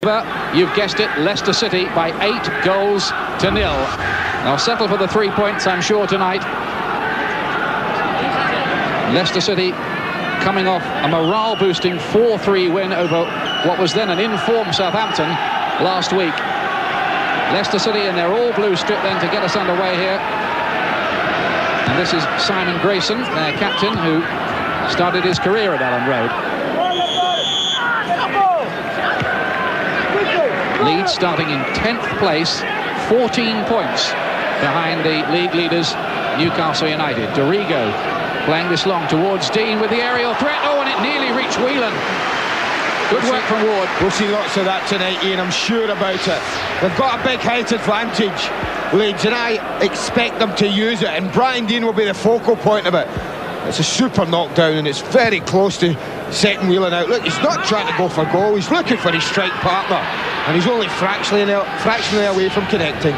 over, you've guessed it, Leicester City by 8 goals to 0. They'll settle for the 3 points, I'm sure, tonight. Leicester City coming off a morale-boosting 4-3 win over what was then an in-form Southampton last week. Leicester City in their all-blue strip then to get us underway here. And this is Simon Grayson, their captain, who started his career at Ellen Road. Leeds starting in 10th place, 14 points behind the league leaders, Newcastle United. Dorigo playing this long towards Dean with the aerial threat. Oh, and it nearly reached Whelan. Good work from Ward. We'll see lots of that tonight, Ian, I'm sure about it. They've got a big height advantage, Leeds, and I expect them to use it, and Brian Dean will be the focal point of it. It's a super knockdown, and it's very close to setting Whelan out. Look, he's not trying to go for goal, he's looking for his strike partner, and he's only fractionally away from connecting.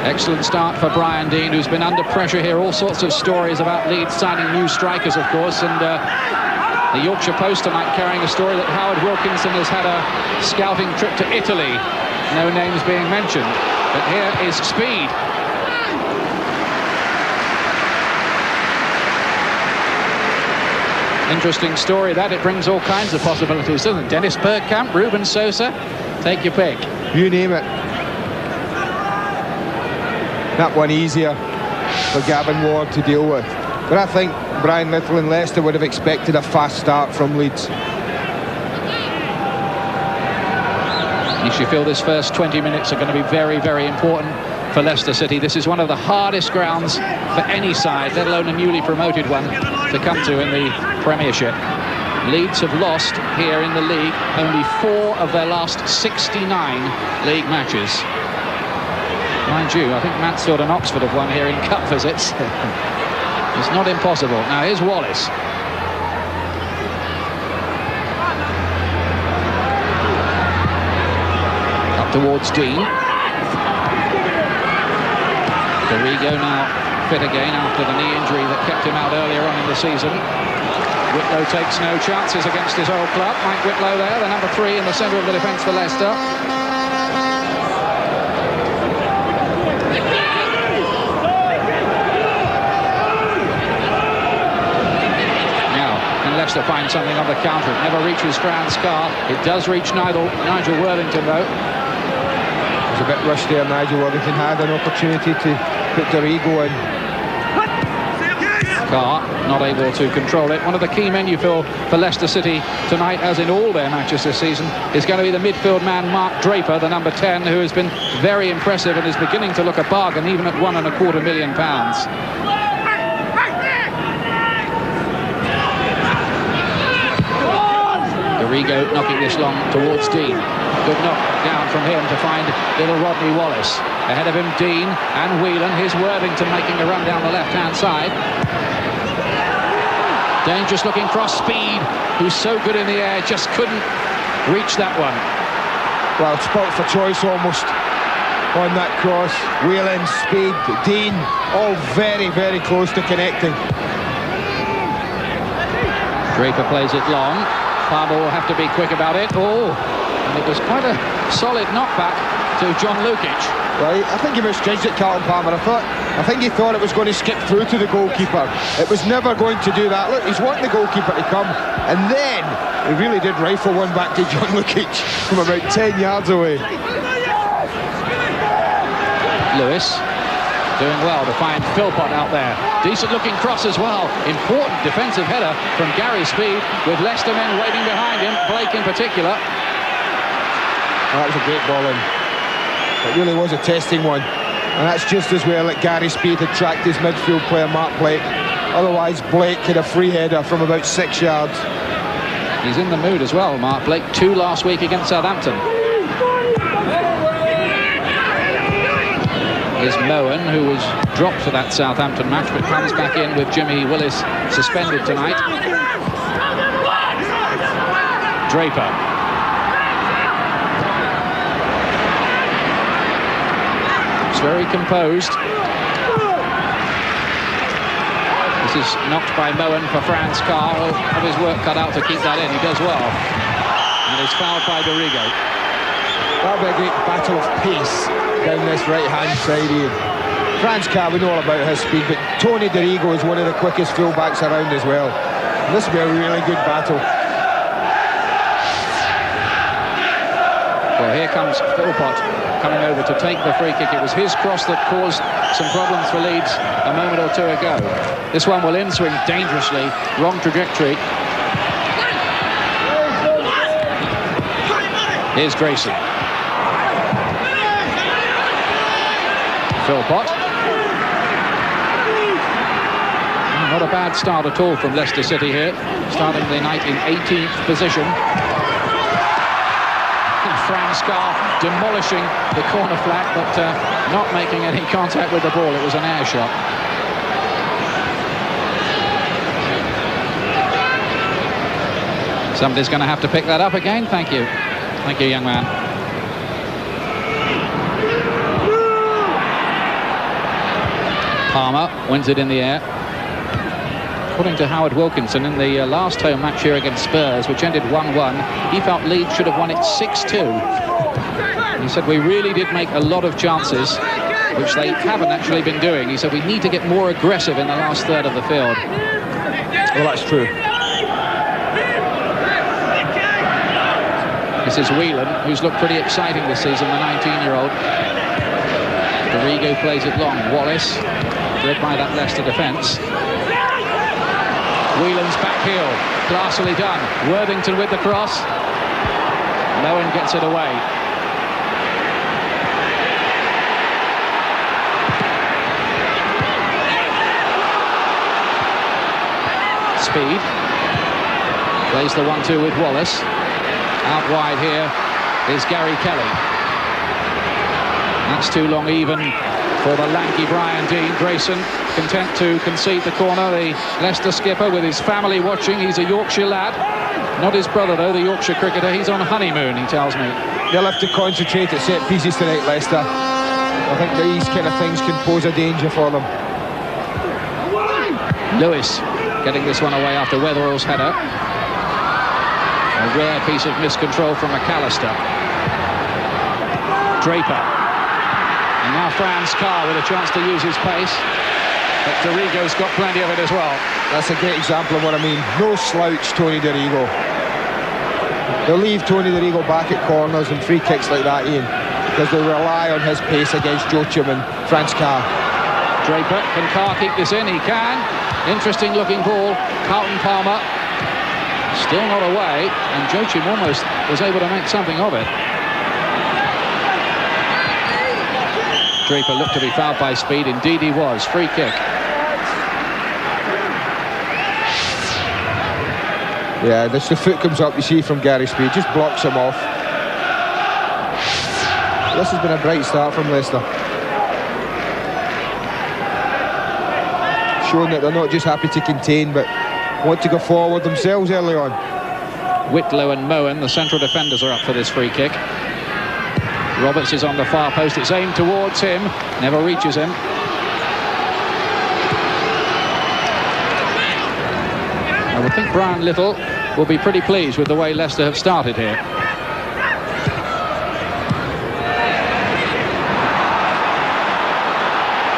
Excellent start for Brian Dean, who's been under pressure here. All sorts of stories about Leeds signing new strikers, of course, and the Yorkshire Post tonight carrying a story that Howard Wilkinson has had a scouting trip to Italy. No names being mentioned, but here is speed. Interesting story that. It brings all kinds of possibilities, doesn't it? Dennis Bergkamp, Ruben Sosa, take your pick. You name it. That one easier for Gavin Ward to deal with. But I think Brian Little and Leicester would have expected a fast start from Leeds. You should feel this first 20 minutes are going to be very, very important for Leicester City. This is one of the hardest grounds for any side, let alone a newly promoted one, to come to in the Premiership. Leeds have lost here in the league only 4 of their last 69 league matches. Mind you, I think Mansfield and Oxford have won here in cup visits. It's not impossible. Now here's Wallace. Up towards Dean. Dorigo now fit again after the knee injury that kept him out earlier on in the season. Whitlow takes no chances against his old club. Mike Whitlow there, the number 3 in the centre of the defence for Leicester. Leicester find something on the counter. It never reaches Franz Carr. It does reach Nigel Worthington, though. It was a bit rushed there. Nigel Worthington had an opportunity to put Dorigo in. Carr not able to control it. One of the key men, you feel, for Leicester City tonight, as in all their matches this season, is going to be the midfield man Mark Draper, the number 10, who has been very impressive and is beginning to look a bargain, even at £1.25 million. Dorigo knocking this long towards Dean. Good knock down from him to find little Rodney Wallace. Ahead of him, Dean and Whelan. Here's Worthington making a run down the left-hand side. Dangerous looking cross. Speed, who's so good in the air, just couldn't reach that one. Well, spot for choice almost on that cross. Whelan, Speed, Dean, all very, very close to connecting. Draper plays it long. Palmer will have to be quick about it. Oh, and it was quite a solid knockback to John Lukic. Right, I think he misjudged it, Carlton Palmer. I think he thought it was going to skip through to the goalkeeper. It was never going to do that. Look, he's wanting the goalkeeper to come, and then he really did rifle one back to John Lukic from about 10 yards away. Lewis doing well to find Philpott out there. Decent looking cross as well. Important defensive header from Gary Speed, with Leicester men waiting behind him, Blake in particular. Oh, that was a great ball in. It really was a testing one. And that's just as well that Gary Speed had tracked his midfield player Mark Blake. Otherwise Blake had a free header from about 6 yards. He's in the mood as well, Mark Blake. 2 last week against Southampton. Is Moen, who was dropped for that Southampton match, but comes back in with Jimmy Willis suspended tonight. Draper. It's very composed. This is knocked by Moen for Franz Carr. He'll have his work cut out to keep that in. He does well. And is fouled by Dorigo. to be a great battle of pace down this right-hand side here. Franz Carr, we know all about his speed, but Tony Dorigo is one of the quickest full-backs around as well. And this will be a really good battle. Well, here comes Philpott coming over to take the free kick. It was his cross that caused some problems for Leeds a moment or two ago. This one will in-swing dangerously, wrong trajectory. Here's Grayson. Philpott. Not a bad start at all from Leicester City here, starting the night in 18th position. Franz Carr demolishing the corner flag, but not making any contact with the ball. It was an air shot. Somebody's going to have to pick that up again. Thank you. Thank you, young man. Palmer wins it in the air. According to Howard Wilkinson, in the last home match here against Spurs, which ended 1-1, he felt Leeds should have won it 6-2. He said, we really did make a lot of chances, which they haven't actually been doing. He said, we need to get more aggressive in the last third of the field. Well, that's true. This is Whelan, who's looked pretty exciting this season, the 19-year-old. Dorigo plays it long. Wallace, led by that Leicester defence. Whelan's back heel, classily done. Worthington with the cross. No one gets it away. Speed. Plays the 1-2 with Wallace. Out wide here is Gary Kelly. That's too long even for the lanky Brian Deane. Grayson content to concede the corner. The Leicester skipper with his family watching. He's a Yorkshire lad. Not his brother though, the Yorkshire cricketer. He's on honeymoon, he tells me. They'll have to concentrate at set pieces tonight, Leicester. I think these kind of things can pose a danger for them. Lewis getting this one away after Weatherall's header. A rare piece of miscontrol from McAllister. Draper. And now Franz Carr with a chance to use his pace. But Dorigo's got plenty of it as well. That's a great example of what I mean. No slouch, Tony Dorigo. They'll leave Tony Dorigo back at corners and free kicks like that, Ian, because they rely on his pace against Joachim and Franz Carr. Draper, can Carr keep this in? He can. Interesting looking ball. Carlton Palmer still not away, and Joachim almost was able to make something of it. Draper looked to be fouled by Speed. Indeed he was. Free kick. Yeah, the foot comes up, you see, from Gary Speed. Just blocks him off. This has been a bright start from Leicester. Showing that they're not just happy to contain, but want to go forward themselves early on. Whitlow and Moen, the central defenders, are up for this free kick. Roberts is on the far post. It's aimed towards him. Never reaches him. I would think Brian Little will be pretty pleased with the way Leicester have started here.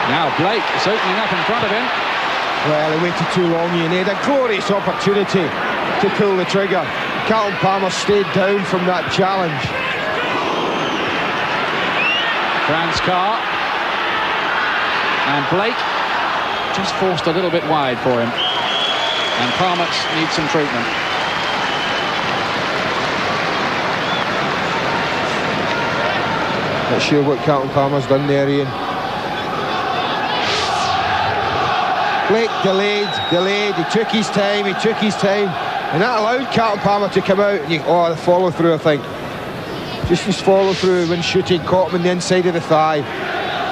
Now Blake is opening up in front of him. Well, he waited too long, Ian. He had a glorious opportunity to pull the trigger. Carlton Palmer stayed down from that challenge. Franz Carr. And Blake just forced a little bit wide for him. And Palmer needs some treatment. Not sure what Carlton Palmer's done there, Ian. Blake delayed, he took his time, and that allowed Carlton Palmer to come out. And the follow through, I think. Just his follow through when shooting, caught him on the inside of the thigh.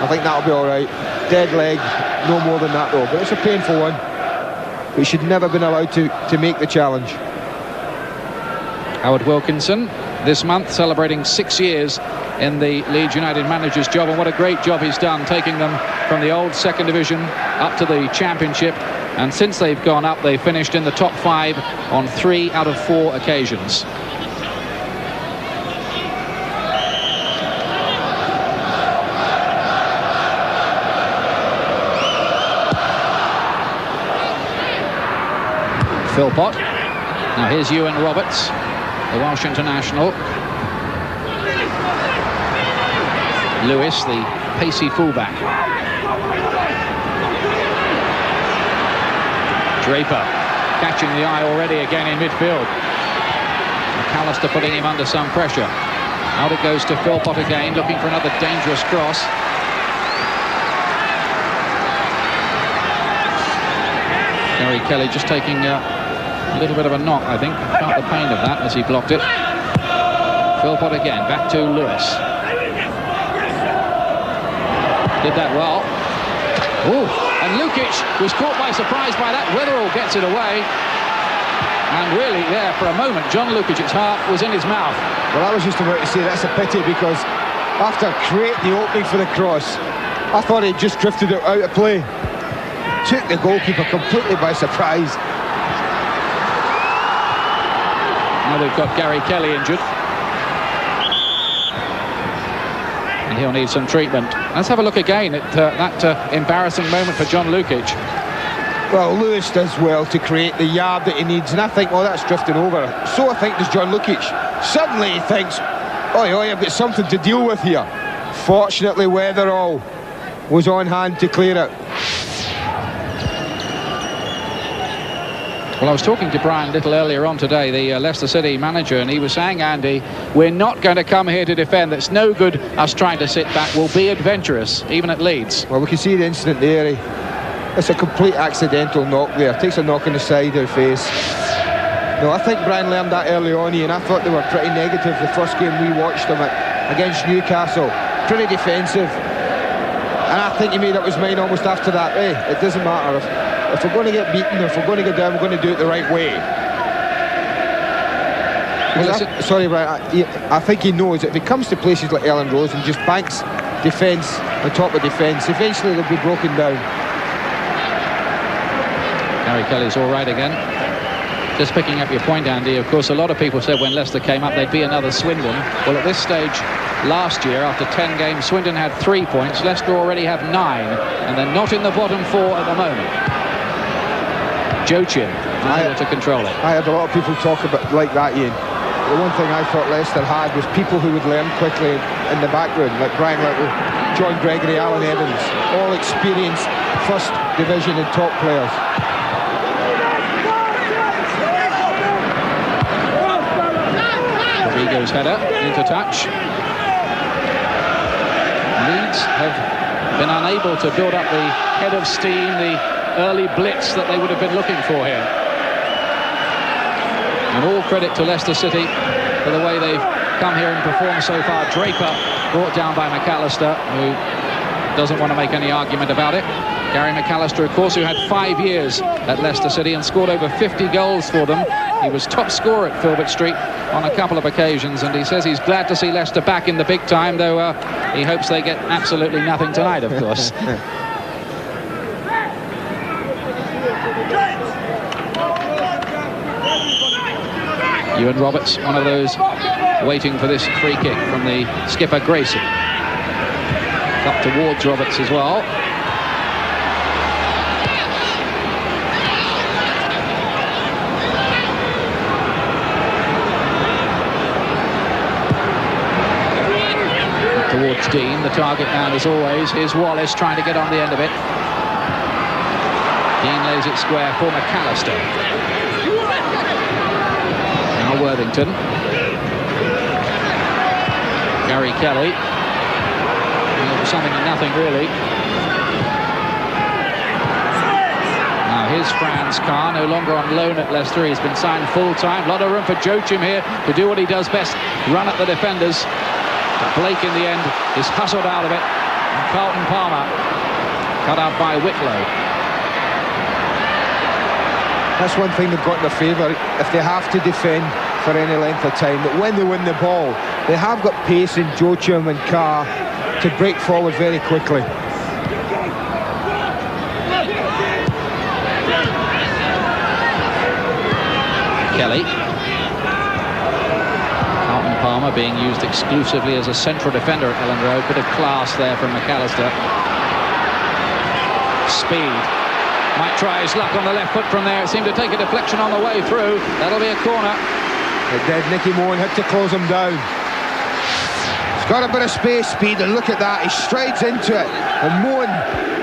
I think that'll be alright. Dead leg, no more than that though, but it's a painful one. But he should never have been allowed to make the challenge. Howard Wilkinson, this month celebrating 6 years in the Leeds United manager's job, and what a great job he's done, taking them from the old second division up to the Championship, and since they've gone up they've finished in the top 5 on 3 out of 4 occasions. Philpott. Now here's Ewan Roberts, the Welsh international. Lewis, the pacey fullback. Draper catching the eye already again in midfield. McAllister putting him under some pressure. Out it goes to Philpott again, looking for another dangerous cross. Gary Kelly just taking a little bit of a knock, I think. Felt the pain of that as he blocked it. Philpott again, back to Lewis. Did that well. Ooh, and Lukic was caught by surprise by that. Wetherall gets it away. And really, there, for a moment, John Lukic's heart was in his mouth. Well, I was just about to say that's a pity, because after creating the opening for the cross, I thought he'd just drifted it out of play. Took the goalkeeper completely by surprise. Now they've got Gary Kelly injured. And he'll need some treatment. Let's have a look again at that embarrassing moment for John Lukic. Well, Lewis does well to create the yard that he needs, and I think, oh, that's drifting over. So I think does John Lukic. Suddenly he thinks, oi, I've got something to deal with here. Fortunately, Wetherall was on hand to clear it. Well, I was talking to Brian Little earlier on today, the Leicester City manager, and he was saying, Andy, we're not going to come here to defend. It's no good us trying to sit back. We'll be adventurous, even at Leeds. Well, we can see the incident there. It's a complete accidental knock there. Takes a knock on the side of the face. No, I think Brian learned that early on, and I thought they were pretty negative the first game we watched them against Newcastle. Pretty defensive. And I think he made up his mind almost after that. Hey, it doesn't matter. If we're going to get beaten, if we're going to go down, we're going to do it the right way. Well, sorry, Brian, I think he knows that if it comes to places like Ellen Rose and just banks defence on top of defence, eventually they'll be broken down. Gary Kelly's all right again. Just picking up your point, Andy, of course, a lot of people said when Leicester came up they'd be another Swindon. Well, at this stage last year, after 10 games, Swindon had 3 points. Leicester already have 9, and they're not in the bottom 4 at the moment. Joachim unable to control it. I had a lot of people talk about like that, Ian. The one thing I thought Leicester had was people who would learn quickly in the background, like Brian Little, John Gregory, Alan Evans, all experienced first division and top players. Rodrigo's header into touch. Leeds have been unable to build up the head of steam, the early blitz that they would have been looking for here. And all credit to Leicester City for the way they've come here and performed so far. Draper brought down by McAllister, who doesn't want to make any argument about it. Gary McAllister, of course, who had 5 years at Leicester City and scored over 50 goals for them. He was top scorer at Filbert Street on a couple of occasions, and he says he's glad to see Leicester back in the big time, though he hopes they get absolutely nothing tonight, of course. Ewan Roberts, one of those waiting for this free kick from the skipper Grayson. Up towards Roberts as well. Up towards Dean, the target man as always. Here's Wallace trying to get on the end of it. Dean lays it square for McAllister. Worthington. Gary Kelly. Something and nothing, really. Now here's Franz Carr, no longer on loan at Leicester. He's been signed full-time. A lot of room for Joachim here to do what he does best, run at the defenders. But Blake, in the end, is hustled out of it. And Carlton Palmer cut out by Whitlow. That's one thing they've got in their favour. If they have to defend for any length of time, but when they win the ball, they have got pace in Joachim and Carr to break forward very quickly. Kelly. Carlton Palmer being used exclusively as a central defender at Ellen Road. Bit of class there from McAllister. Speed. Might try his luck on the left foot from there. It seemed to take a deflection on the way through. That'll be a corner. The dead Nicky Mohan had to close him down. He's got a bit of space, speed, and look at that. He strides into it. And Mohan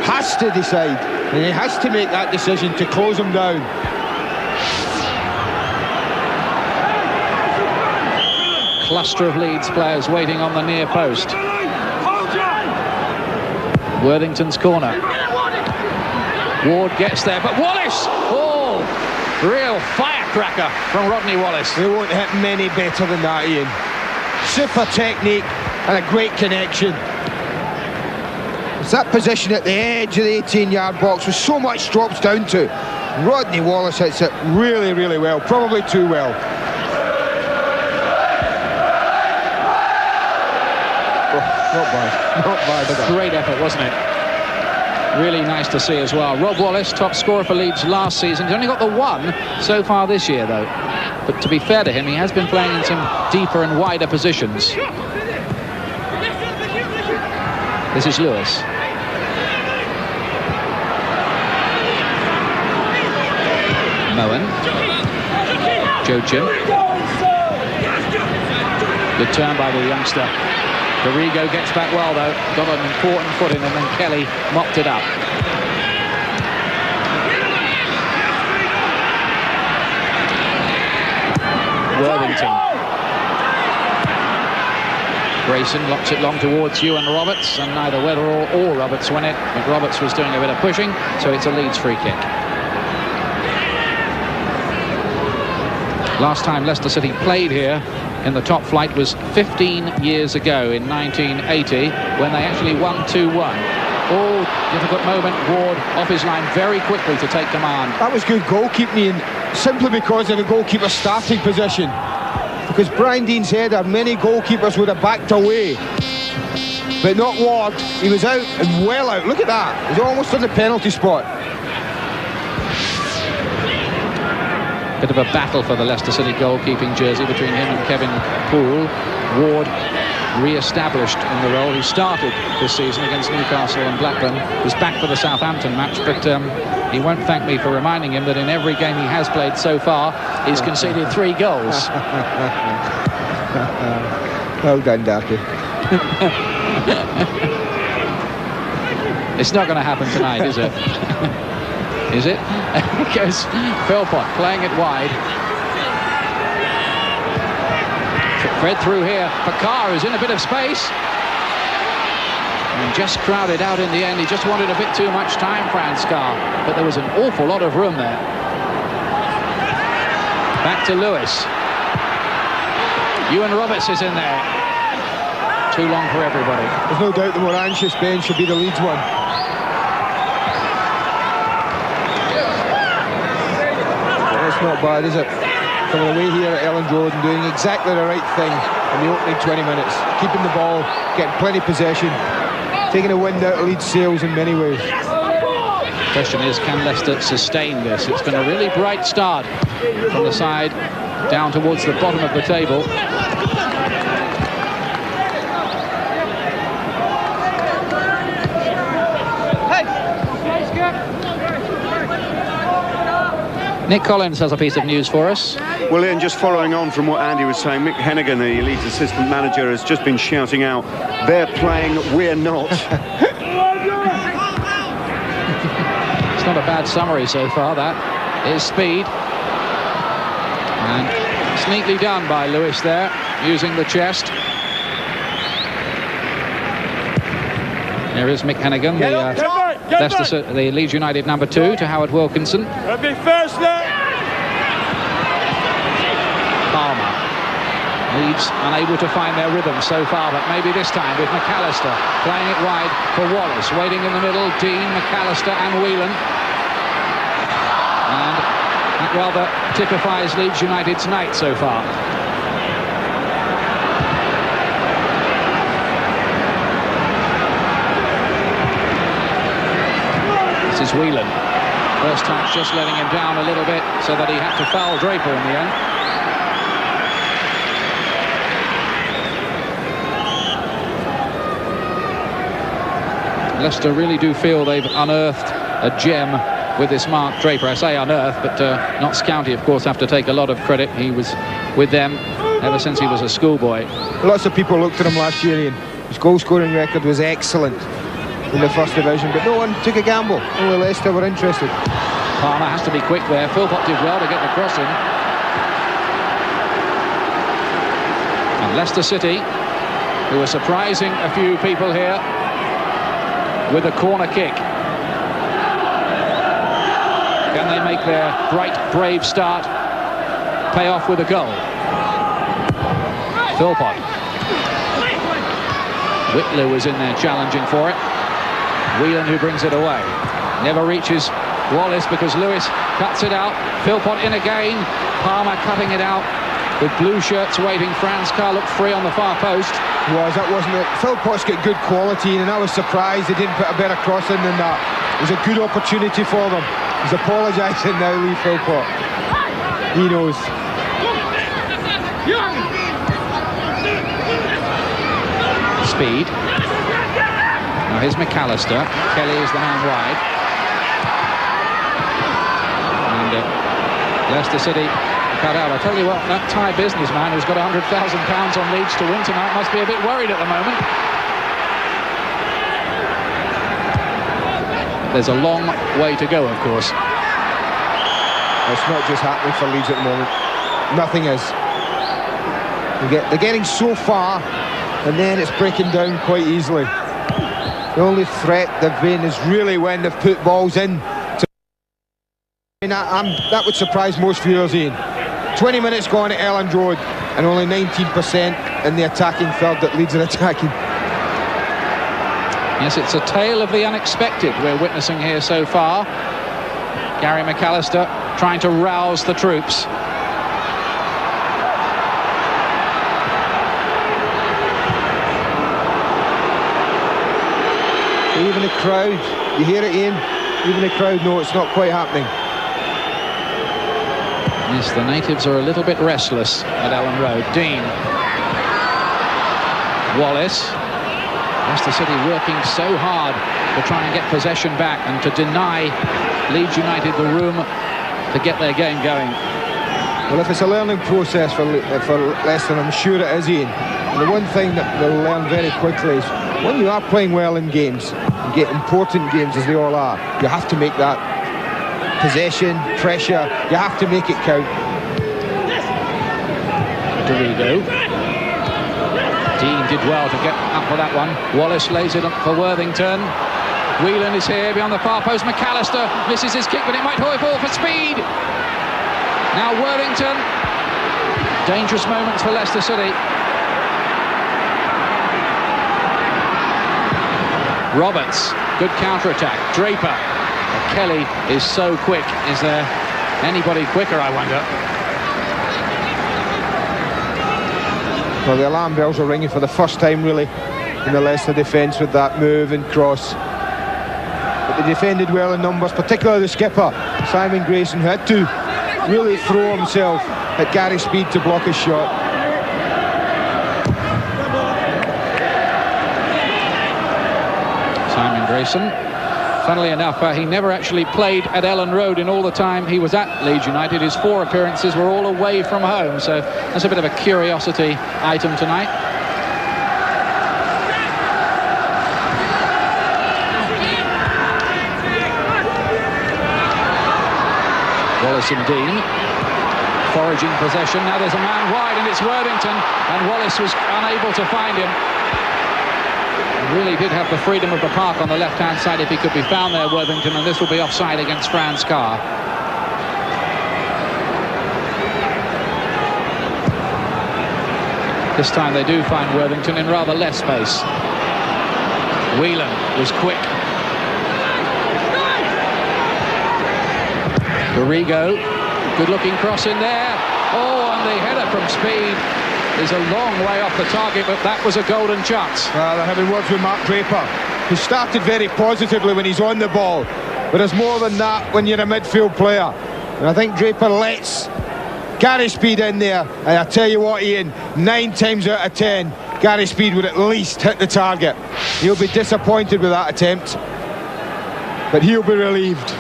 has to decide. And he has to make that decision to close him down. Cluster of Leeds players waiting on the near post. Worthington's corner. Ward gets there, but Wallace! Oh, real firecracker from Rodney Wallace. They won't hit many better than that, Ian. Super technique and a great connection. It's that position at the edge of the 18-yard box with so much drops down to. Rodney Wallace hits it really, really well, probably too well. Not bad, not bad. A great effort, wasn't it? Really nice to see as well. Rob Wallace, top scorer for Leeds last season. He's only got the one so far this year, though. But to be fair to him, he has been playing in some deeper and wider positions. This is Lewis. Mohan. Joachim. Good turn by the youngster. Garrigo gets back well, though. Got an important foot in, and then Kelly mopped it up. Worthington. Grayson locks it long towards Ewan Roberts, and neither Weatherall or Roberts won it, but Roberts was doing a bit of pushing, so it's a Leeds free kick. Last time Leicester City played here in the top flight was 15 years ago in 1980, when they actually won 2-1. Oh, difficult moment. Ward off his line very quickly to take command. That was good goalkeeping, simply because of the goalkeeper's starting position. Because Brian Dean's header, many goalkeepers would have backed away. But not Ward. He was out and well out. Look at that. He's almost on the penalty spot. Bit of a battle for the Leicester City goalkeeping jersey between him and Kevin Poole. Ward re-established in the role. He started this season against Newcastle and Blackburn. Was back for the Southampton match, but he won't thank me for reminding him that in every game he has played so far, he's conceded 3 goals. Well done, Darky. It's not going to happen tonight, is it? Is it? Goes Philpott playing it wide. Fred through here. Pakar is in a bit of space. And just crowded out in the end. He just wanted a bit too much time for Ansgar. But there was an awful lot of room there. Back to Lewis. Ewan Roberts is in there. Too long for everybody. There's no doubt the more anxious bench should be the Leeds one. Not bad, is it? Coming away here at Elland Road and doing exactly the right thing in the opening 20 minutes. Keeping the ball, getting plenty of possession, taking the wind out of Leeds' sails in many ways. The question is, can Leicester sustain this? It's been a really bright start from the side down towards the bottom of the table. Nick Collins has a piece of news for us. Well, Ian, just following on from what Andy was saying, Mick Hennigan, the Leeds assistant manager, has just been shouting out, "They're playing, we're not." It's not a bad summary so far, that is speed. And it's neatly done by Lewis there, using the chest. There is Mick Hennigan, the Leeds United number 2, to Howard Wilkinson. Palmer. Leeds unable to find their rhythm so far, but maybe this time with McAllister playing it wide for Wallace. Waiting in the middle, Dean, McAllister and Whelan. And that rather typifies Leeds United's night so far. This is Whelan. First touch just letting him down a little bit so that he had to foul Draper in the end. Leicester really do feel they've unearthed a gem with this mark, Draper. I say unearthed, but Notts County, of course, have to take a lot of credit. He was with them ever since he was a schoolboy. Lots of people looked at him last year, Ian. His goal-scoring record was excellent in the first division, but no one took a gamble. Only Leicester were interested. Palmer has to be quick there. Philpott did well to get the cross in. And Leicester City, who are surprising a few people here with a corner kick. Can they make their bright, brave start pay off with a goal? Philpott. Whitlow was in there challenging for it. Whelan who brings it away. Never reaches Wallace because Lewis cuts it out. Philpott in again. Palmer cutting it out. With blue shirts waiting. Franz Carr looked free on the far post. That wasn't it. Philpott's got good quality, and I was surprised they didn't put a better cross in than that. It was a good opportunity for them. He's apologising now, Lee Philpott. He knows. Speed. Now here's McAllister. Kelly is the man wide. And Leicester City cut out. I tell you what, that Thai businessman who's got £100,000 on Leeds to win tonight must be a bit worried at the moment. There's a long way to go, of course. It's not just happening for Leeds at the moment. Nothing is. They're getting so far, and then it's breaking down quite easily. The only threat they've been is really when they've put balls in. That would surprise most viewers, Ian. 20 minutes gone at Elland Road, and only 19% in the attacking third that Leeds are attacking. Yes, it's a tale of the unexpected we're witnessing here so far. Gary McAllister trying to rouse the troops. Even the crowd, you hear it, Ian? Even the crowd know it's not quite happening. Yes, the natives are a little bit restless at Elland Road. Dean. Wallace. Leicester City working so hard to try and get possession back and to deny Leeds United the room to get their game going. Well, if it's a learning process for Leicester, I'm sure it is, Ian. And the one thing that they'll learn very quickly is when you are playing well in games, and get important games as they all are, you have to make that possession, pressure, you have to make it count. Dorigo. Dean did well to get up for that one. Wallace lays it up for Worthington. Whelan is here beyond the far post. McAllister misses his kick, but it might hold ball for speed. Now Worthington. Dangerous moments for Leicester City. Roberts, good counter-attack. Draper. Kelly is so quick. Is there anybody quicker, I wonder? Well, the alarm bells are ringing for the first time, really, in the Leicester defence with that move and cross. But they defended well in numbers, particularly the skipper, Simon Grayson, who had to really throw himself at Gary Speed to block his shot. Simon Grayson. Funnily enough, he never actually played at Elland Road in all the time he was at Leeds United. His 4 appearances were all away from home, so that's a bit of a curiosity item tonight. Wallace and Dean foraging possession. Now there's a man wide and it's Worthington, and Wallace was unable to find him. Really did have the freedom of the park on the left-hand side if he could be found there, Worthington, and this will be offside against Franz Carr. This time they do find Worthington in rather less space. Whelan was quick. Dorigo, good-looking cross in there. Oh, and the header from Speed is a long way off the target, but that was a golden chance. Well, they're having words with Mark Draper, who started very positively when he's on the ball, but there's more than that when you're a midfield player. And I think Draper lets Gary Speed in there, and I tell you what, Ian, 9 times out of 10, Gary Speed would at least hit the target. He'll be disappointed with that attempt, but he'll be relieved.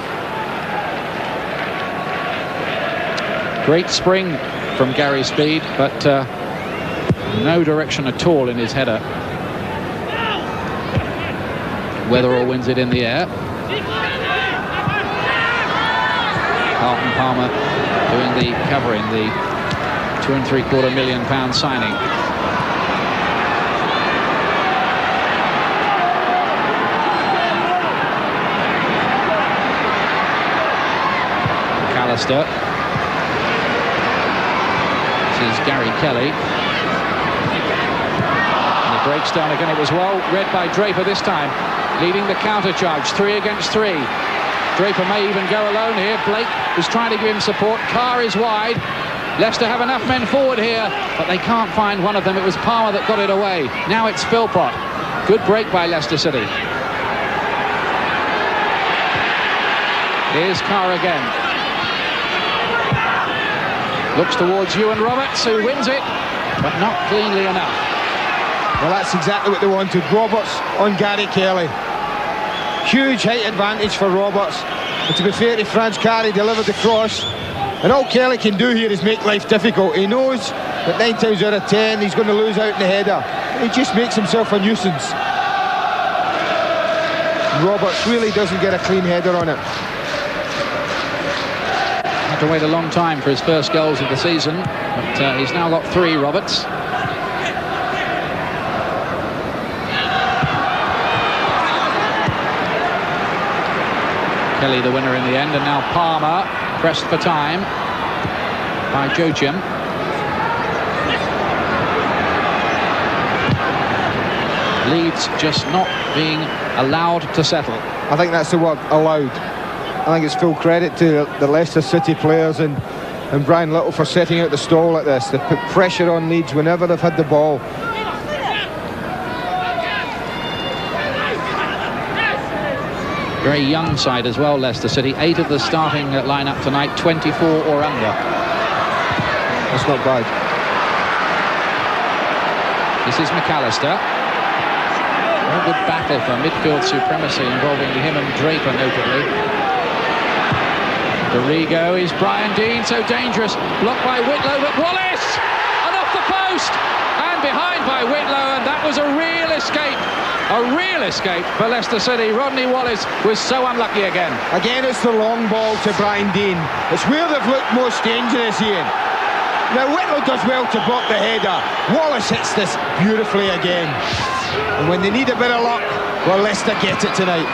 Great spring from Gary Speed, but no direction at all in his header. Weatherall wins it in the air. Carlton Palmer doing the covering, the £2.75 million signing. McAllister. This is Gary Kelly. And he breaks down again. It was well read by Draper this time, leading the counter charge, 3 against 3. Draper may even go alone here. Blake is trying to give him support. Carr is wide. Leicester have enough men forward here, but they can't find one of them. It was Palmer that got it away. Now it's Philpott. Good break by Leicester City. Here's Carr again. Looks towards Ewan Roberts, who wins it, but not cleanly enough. Well, that's exactly what they wanted. Roberts on Gary Kelly. Huge height advantage for Roberts. But to be fair to Franz Carey, delivered the cross. And all Kelly can do here is make life difficult. He knows that 9 times out of 10 he's going to lose out in the header. He just makes himself a nuisance. Roberts really doesn't get a clean header on it. Had to wait a long time for his first goals of the season, but he's now got 3, Roberts. Kelly the winner in the end, and now Palmer pressed for time by Joachim. Leeds just not being allowed to settle. I think that's the word, allowed. I think it's full credit to the Leicester City players and Brian Little for setting out the stall like this. They put pressure on Leeds whenever they've had the ball. Very young side as well, Leicester City. 8 of the starting lineup tonight, 24 or under. That's not bad. This is McAllister. A good battle for midfield supremacy involving him and Draper notably. Dorigo is Brian Dean, so dangerous. Blocked by Whitlow, but Wallace! And off the post! And behind by Whitlow, and that was a real escape. A real escape for Leicester City. Rodney Wallace was so unlucky again. Again, it's the long ball to Brian Dean. It's where they've looked most dangerous, Ian. Now, Whitlow does well to block the header. Wallace hits this beautifully again. And when they need a bit of luck, well, Leicester get it tonight.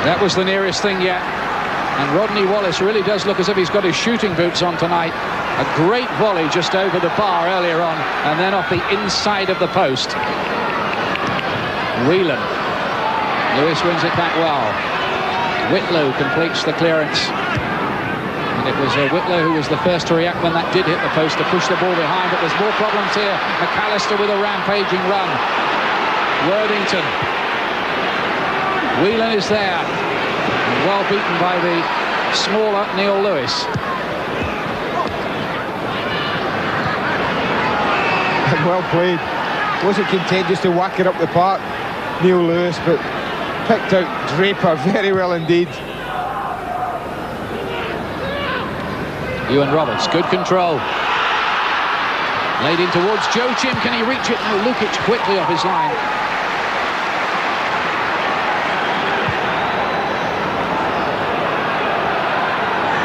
That was the nearest thing yet. And Rodney Wallace really does look as if he's got his shooting boots on tonight. A great volley just over the bar earlier on, and then off the inside of the post. Whelan. Lewis wins it back well. Whitlow completes the clearance. And it was Whitlow who was the first to react when that did hit the post, to push the ball behind, but there's more problems here. McAllister with a rampaging run. Worthington. Whelan is there. Well beaten by the smaller Neil Lewis. Well played. Wasn't content just to whack it up the park, Neil Lewis, but picked out Draper very well indeed. Ewan Roberts, good control. Laid in towards Joachim, can he reach it? No, Lukic quickly off his line.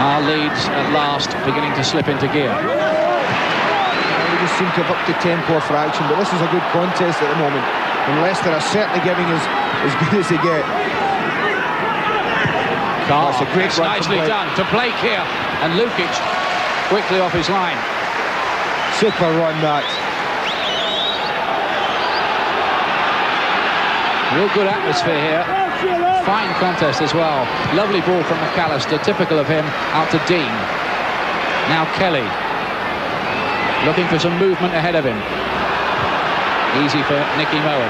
Our Leeds at last beginning to slip into gear. They just seem to have upped the tempo for action, but this is a good contest at the moment, and Leicester are certainly giving us as good as they get. Carr, that's a great one. Nicely done to Blake here, and Lukic quickly off his line. Super run that. Real good atmosphere here. Fine contest as well. Lovely ball from McAllister, typical of him, out to Dean. Now Kelly. Looking for some movement ahead of him. Easy for Nicky Moen.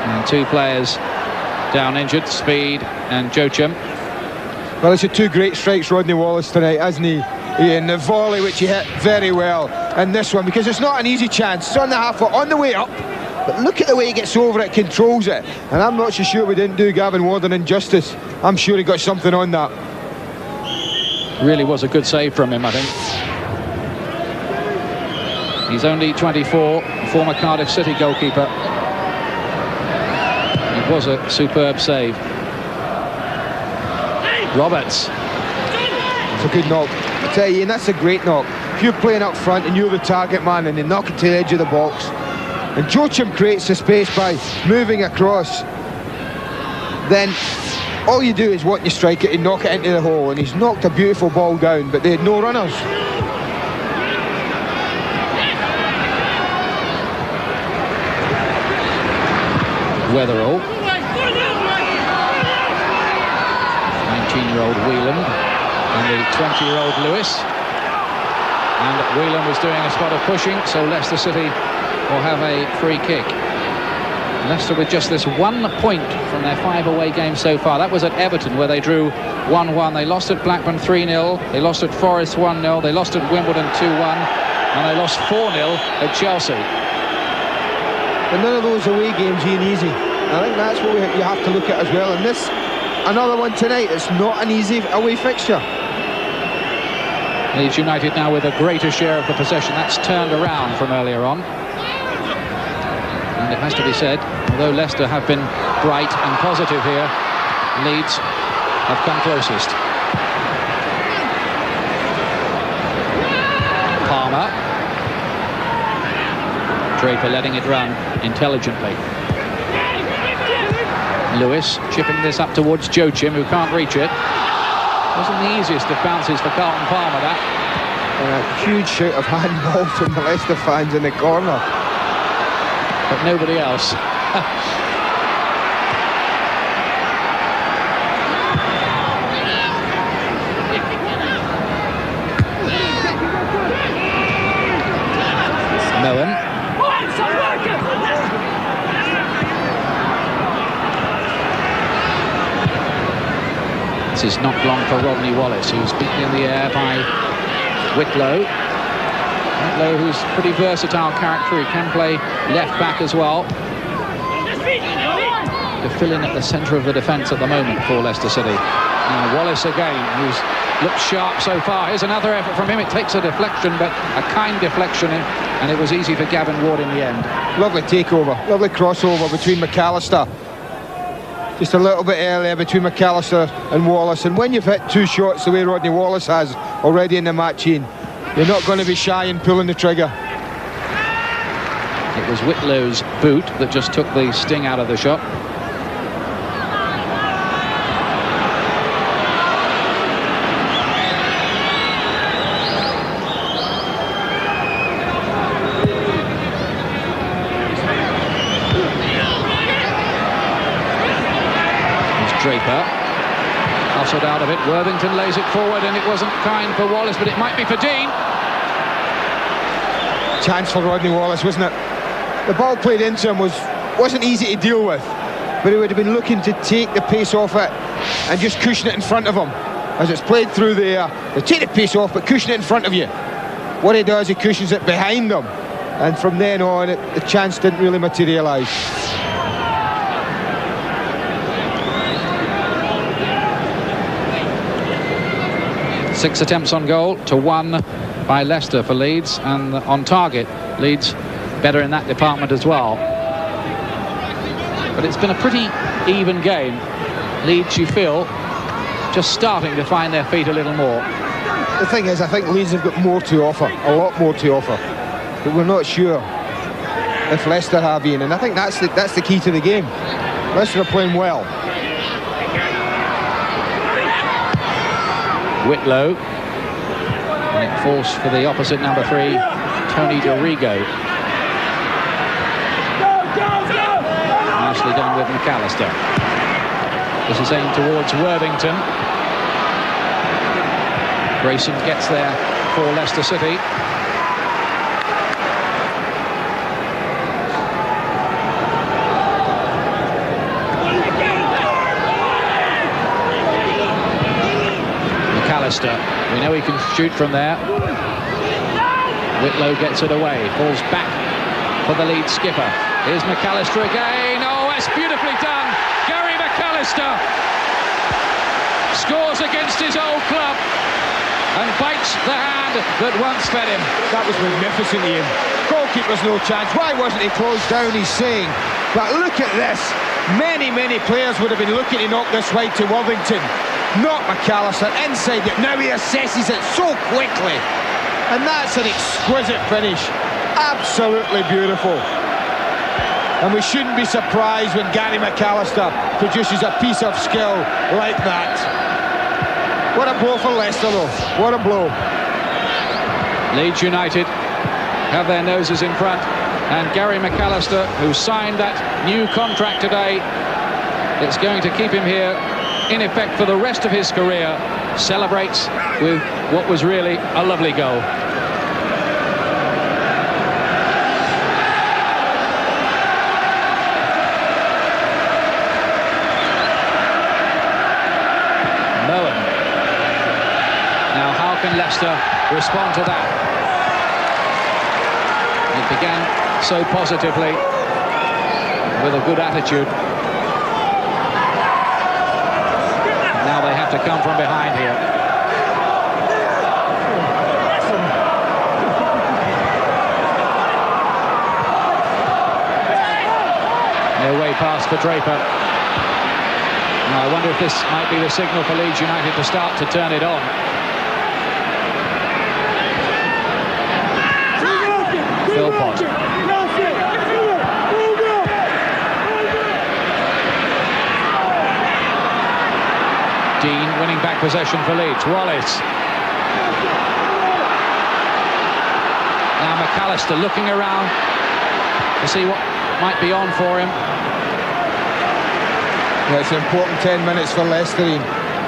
And 2 players down injured, Speed and Joachim. Well, it's 2 great strikes, Rodney Wallace, tonight, hasn't he? Ian, the volley which he hit very well, and this one, because it's not an easy chance. It's on the half foot, on the way up, but look at the way he gets over it, controls it, and I'm not so sure we didn't do Gavin Ward an injustice. I'm sure he got something on that. Really was a good save from him, I think. He's only 24, former Cardiff City goalkeeper. It was a superb save. Roberts. It's a good knock. I tell you, and that's a great knock. If you're playing up front and you're the target man and they knock it to the edge of the box, and Joachim creates the space by moving across, then all you do is want you strike it and knock it into the hole, and he's knocked a beautiful ball down, but they had no runners. Weatherall. 19-year-old Whelan and the 20-year-old Lewis. And Whelan was doing a spot of pushing, so Leicester City will have a free kick. Leicester with just this 1 point from their 5 away games so far. That was at Everton, where they drew 1-1. They lost at Blackburn 3-0. They lost at Forest 1-0. They lost at Wimbledon 2-1. And they lost 4-0 at Chelsea. But none of those away games ain't easy. I think that's what you have to look at as well. And this, another one tonight, it's not an easy away fixture. Leeds United now with a greater share of the possession. That's turned around from earlier on. And it has to be said, although Leicester have been bright and positive here, Leeds have come closest. Palmer. Draper letting it run intelligently. Lewis chipping this up towards Joachim, who can't reach it. Wasn't the easiest of bounces for Carlton Palmer, that. And a huge shout of handball from the Leicester fans in the corner. But nobody else. Moen. This is not long for Rodney Wallace, who's beaten in the air by Whitlow. Whitlow, who's a pretty versatile character. He can play left back as well. To fill in at the centre of the defence at the moment for Leicester City. Now Wallace again, who's looked sharp so far. Here's another effort from him. It takes a deflection, but a kind deflection, and it was easy for Gavin Ward in the end. Lovely takeover, lovely crossover between McAllister. Just a little bit earlier between McAllister and Wallace. And when you've hit 2 shots the way Rodney Wallace has already in the match, Ian, you're not going to be shy in pulling the trigger. It was Whitlow's boot that just took the sting out of the shot. Draper hustled out of it. Worthington lays it forward, and it wasn't kind for Wallace, but it might be for Dean. Chance for Rodney Wallace, wasn't it? The ball played into him wasn't easy to deal with, but he would have been looking to take the pace off it and just cushion it in front of him. As it's played through the air, they take the pace off but cushion it in front of you. What he does, he cushions it behind them, and from then on the chance didn't really materialise. 6 attempts on goal to 1 by Leicester for Leeds, and on target Leeds better in that department as well. But it's been a pretty even game. Leeds, you feel, just starting to find their feet a little more. The thing is, I think Leeds have got more to offer, a lot more to offer, but we're not sure if Leicester have been, and I think that's the key to the game. Leicester are playing well. Whitlow, and it falls for the opposite number 3, Tony Dorigo. Nicely done with McAllister. This is aimed towards Worthington. Grayson gets there for Leicester City. We know he can shoot from there. Whitlow gets it away, falls back for the lead skipper. Here's McAllister again. Oh, that's beautifully done. Gary McAllister scores against his old club and bites the hand that once fed him. That was magnificent, Ian. Goalkeeper's no chance. Why wasn't he closed down, he's saying. But look at this. Many players would have been looking to knock this wide to Worthington. Not McAllister, inside it. Now he assesses it so quickly. And that's an exquisite finish. Absolutely beautiful. And we shouldn't be surprised when Gary McAllister produces a piece of skill like that. What a blow for Leicester, though. What a blow. Leeds United have their noses in front. And Gary McAllister, who signed that new contract today, it's going to keep him here, in effect, for the rest of his career, celebrates with what was really a lovely goal. Now, how can Leicester respond to that? It began so positively, with a good attitude. Now they have to come from behind here. No way pass for Draper. Now, I wonder if this might be the signal for Leeds United to start to turn it on. Philpott. Dean winning back possession for Leeds. Wallace. Now McAllister looking around to see what might be on for him. Yeah, it's an important 10 minutes for Leicester,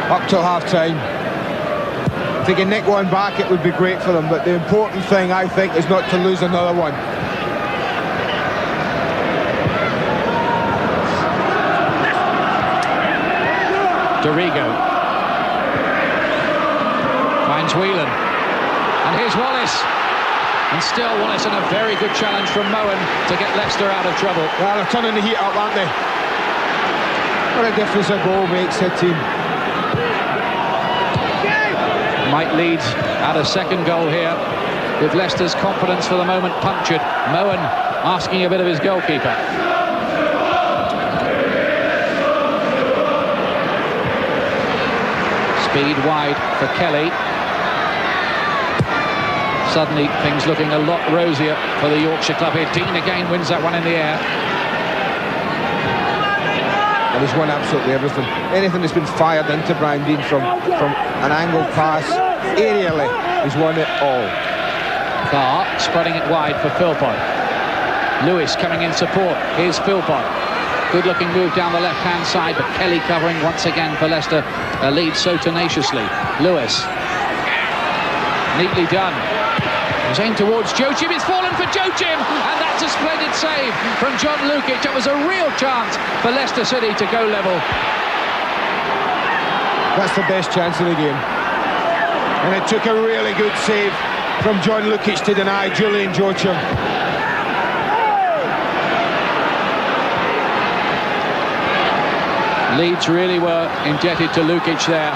up till half-time. If they can nick one back, it would be great for them, but the important thing, I think, is not to lose another one. Dorigo finds Whelan, and here's Wallace, and still Wallace, and a very good challenge from Moen to get Leicester out of trouble. Well, they're turning the heat up, aren't they? What a difference a goal makes to a team. Might Leeds add a second goal here, with Leicester's confidence for the moment punctured. Moen asking a bit of his goalkeeper. Speed wide for Kelly. Suddenly things looking a lot rosier for the Yorkshire club here. Dean again wins that one in the air. And he's won absolutely everything. Anything that's been fired into Brian Dean from an angled pass, aerially, he's won it all. Carr spreading it wide for Philpott. Lewis coming in support. Here's Philpott. Good looking move down the left hand side, but Kelly covering once again for Leicester. Leeds so tenaciously. Lewis. Neatly done. He's aimed towards Joachim. It's fallen for Joachim, and that's a splendid save from John Lukic. It was a real chance for Leicester City to go level. That's the best chance of the game. And it took a really good save from John Lukic to deny Julian Joachim. Leeds really were indebted to Lukic there.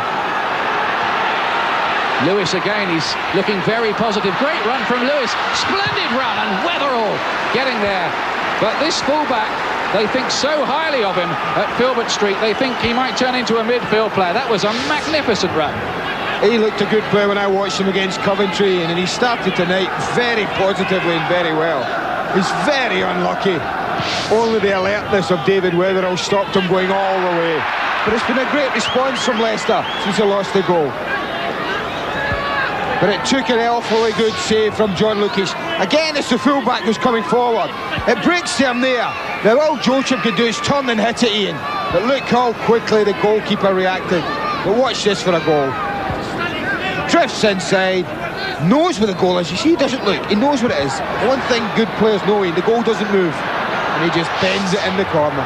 Lewis again, he's looking very positive. Great run from Lewis. Splendid run, and Weatherall getting there. But this fullback, they think so highly of him at Filbert Street. They think he might turn into a midfield player. That was a magnificent run. He looked a good player when I watched him against Coventry, and he started tonight very positively and very well. He's very unlucky. Only the alertness of David Weatherall stopped him going all the way. But it's been a great response from Leicester since they lost the goal. But it took an awfully good save from John Lukic. Again, it's the fullback who's coming forward. It breaks him there. Now all Joachim could do is turn and hit it, Ian. But look how quickly the goalkeeper reacted. But watch this for a goal. Drifts inside, knows where the goal is. You see, he doesn't look. He knows what it is. The one thing good players know, Ian, the goal doesn't move. And he just bends it in the corner.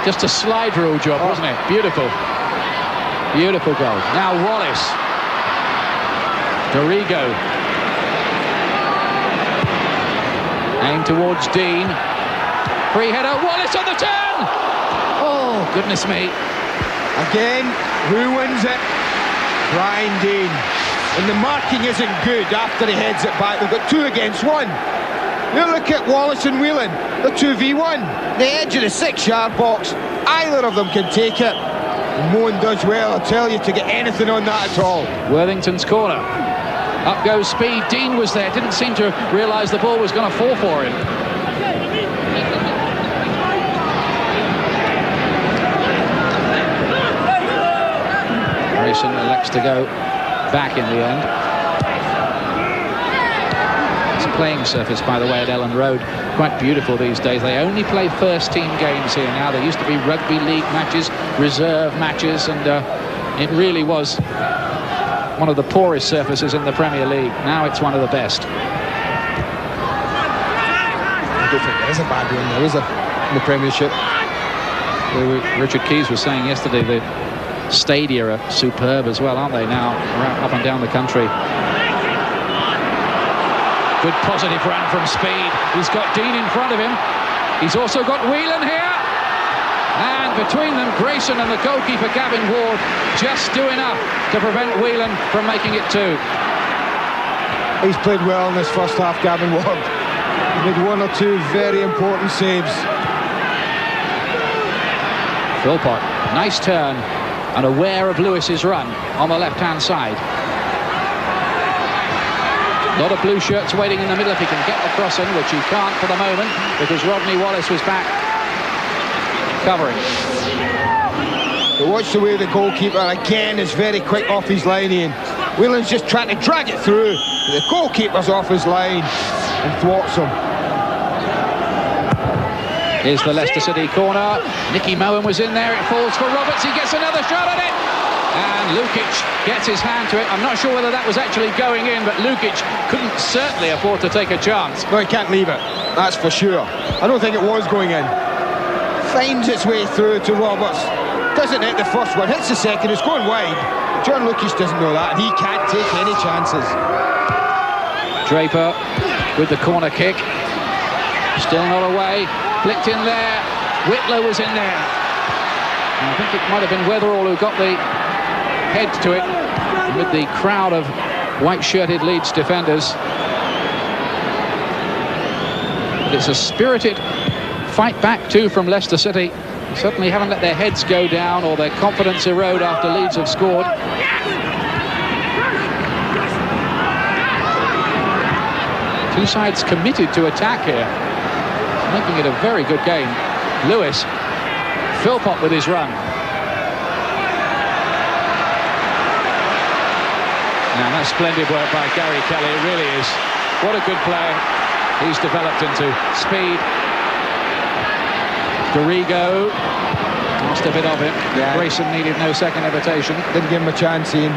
Just a slide rule job, wasn't it? Beautiful. Beautiful goal. Now Wallace. Dorigo. Aimed towards Dean. Free header, Wallace on the turn! Oh, goodness me. Again, who wins it? Brian Deane. And the marking isn't good after he heads it back. They've got 2 against 1. You look at Wallace and Whelan, they're 2v1. The edge of the 6-yard box, either of them can take it. And Moen does well, I tell you, to get anything on that at all. Worthington's corner. Up goes Speed. Deane was there, didn't seem to realise the ball was going to fall for him. Grayson elects to go back in the end. It's a playing surface, by the way, at Ellen Road. Quite beautiful these days. They only play first-team games here now. There used to be rugby league matches, reserve matches, and it really was one of the poorest surfaces in the Premier League. Now it's one of the best. I don't think there is a bad one there, is there, in the Premiership? Richard Keys was saying yesterday that stadia are superb as well, aren't they, now, up and down the country. Good positive run from Speed. He's got Deane in front of him. He's also got Whelan here. And between them, Grayson and the goalkeeper, Gavin Ward, just do enough to prevent Whelan from making it 2. He's played well in this first half, Gavin Ward. He made 1 or 2 very important saves. Philpott, nice turn, and aware of Lewis's run on the left-hand side. A lot of blue shirts waiting in the middle if he can get the cross in, which he can't for the moment because Rodney Wallace was back covering. But watch the way the goalkeeper again is very quick off his line in. Whelan's just trying to drag it through. The goalkeeper's off his line and thwarts him. Here's the Leicester City corner. Nicky Moen was in there. It falls for Roberts. He gets another shot at it. And Lukic gets his hand to it. I'm not sure whether that was actually going in, but Lukic couldn't certainly afford to take a chance. No, he can't leave it. That's for sure. I don't think it was going in. Finds its way through to Roberts. Doesn't hit the first one. Hits the second. It's going wide. John Lukic doesn't know that, and he can't take any chances. Draper with the corner kick. Still not away. Flicked in there. Whitlow was in there. And I think it might have been Weatherall who got the head to it with the crowd of white-shirted Leeds defenders. But it's a spirited fight back too from Leicester City. They certainly haven't let their heads go down or their confidence erode after Leeds have scored. Two sides committed to attack here, making it a very good game. Lewis, Philpott with his run. Now that's splendid work by Gary Kelly, it really is. What a good player he's developed into. Speed. Dorigo lost a bit of it. Yeah. Grayson needed no second invitation. Didn't give him a chance, Ian.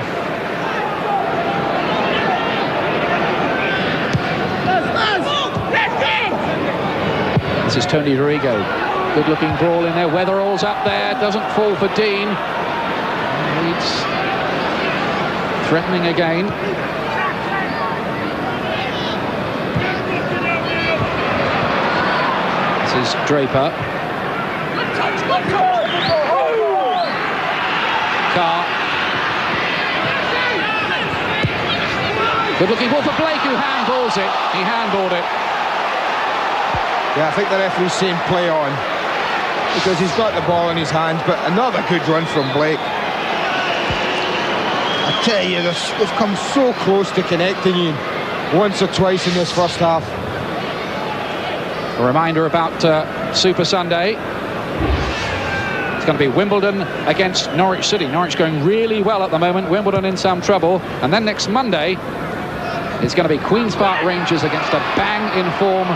This is Tony Dorigo. Good looking ball in there. Weatherall's up there. Doesn't fall for Deane. Leeds threatening again. This is Draper. Carr. Good looking ball for Blake, who handballs it. He handballed it. Yeah, I think the referee's saying play on because he's got the ball in his hands, but another good run from Blake. I tell you, they've come so close to connecting you once or twice in this first half. A reminder about Super Sunday. It's going to be Wimbledon against Norwich City. Norwich going really well at the moment, Wimbledon in some trouble. And then next Monday, it's going to be Queen's Park Rangers against a bang-in-form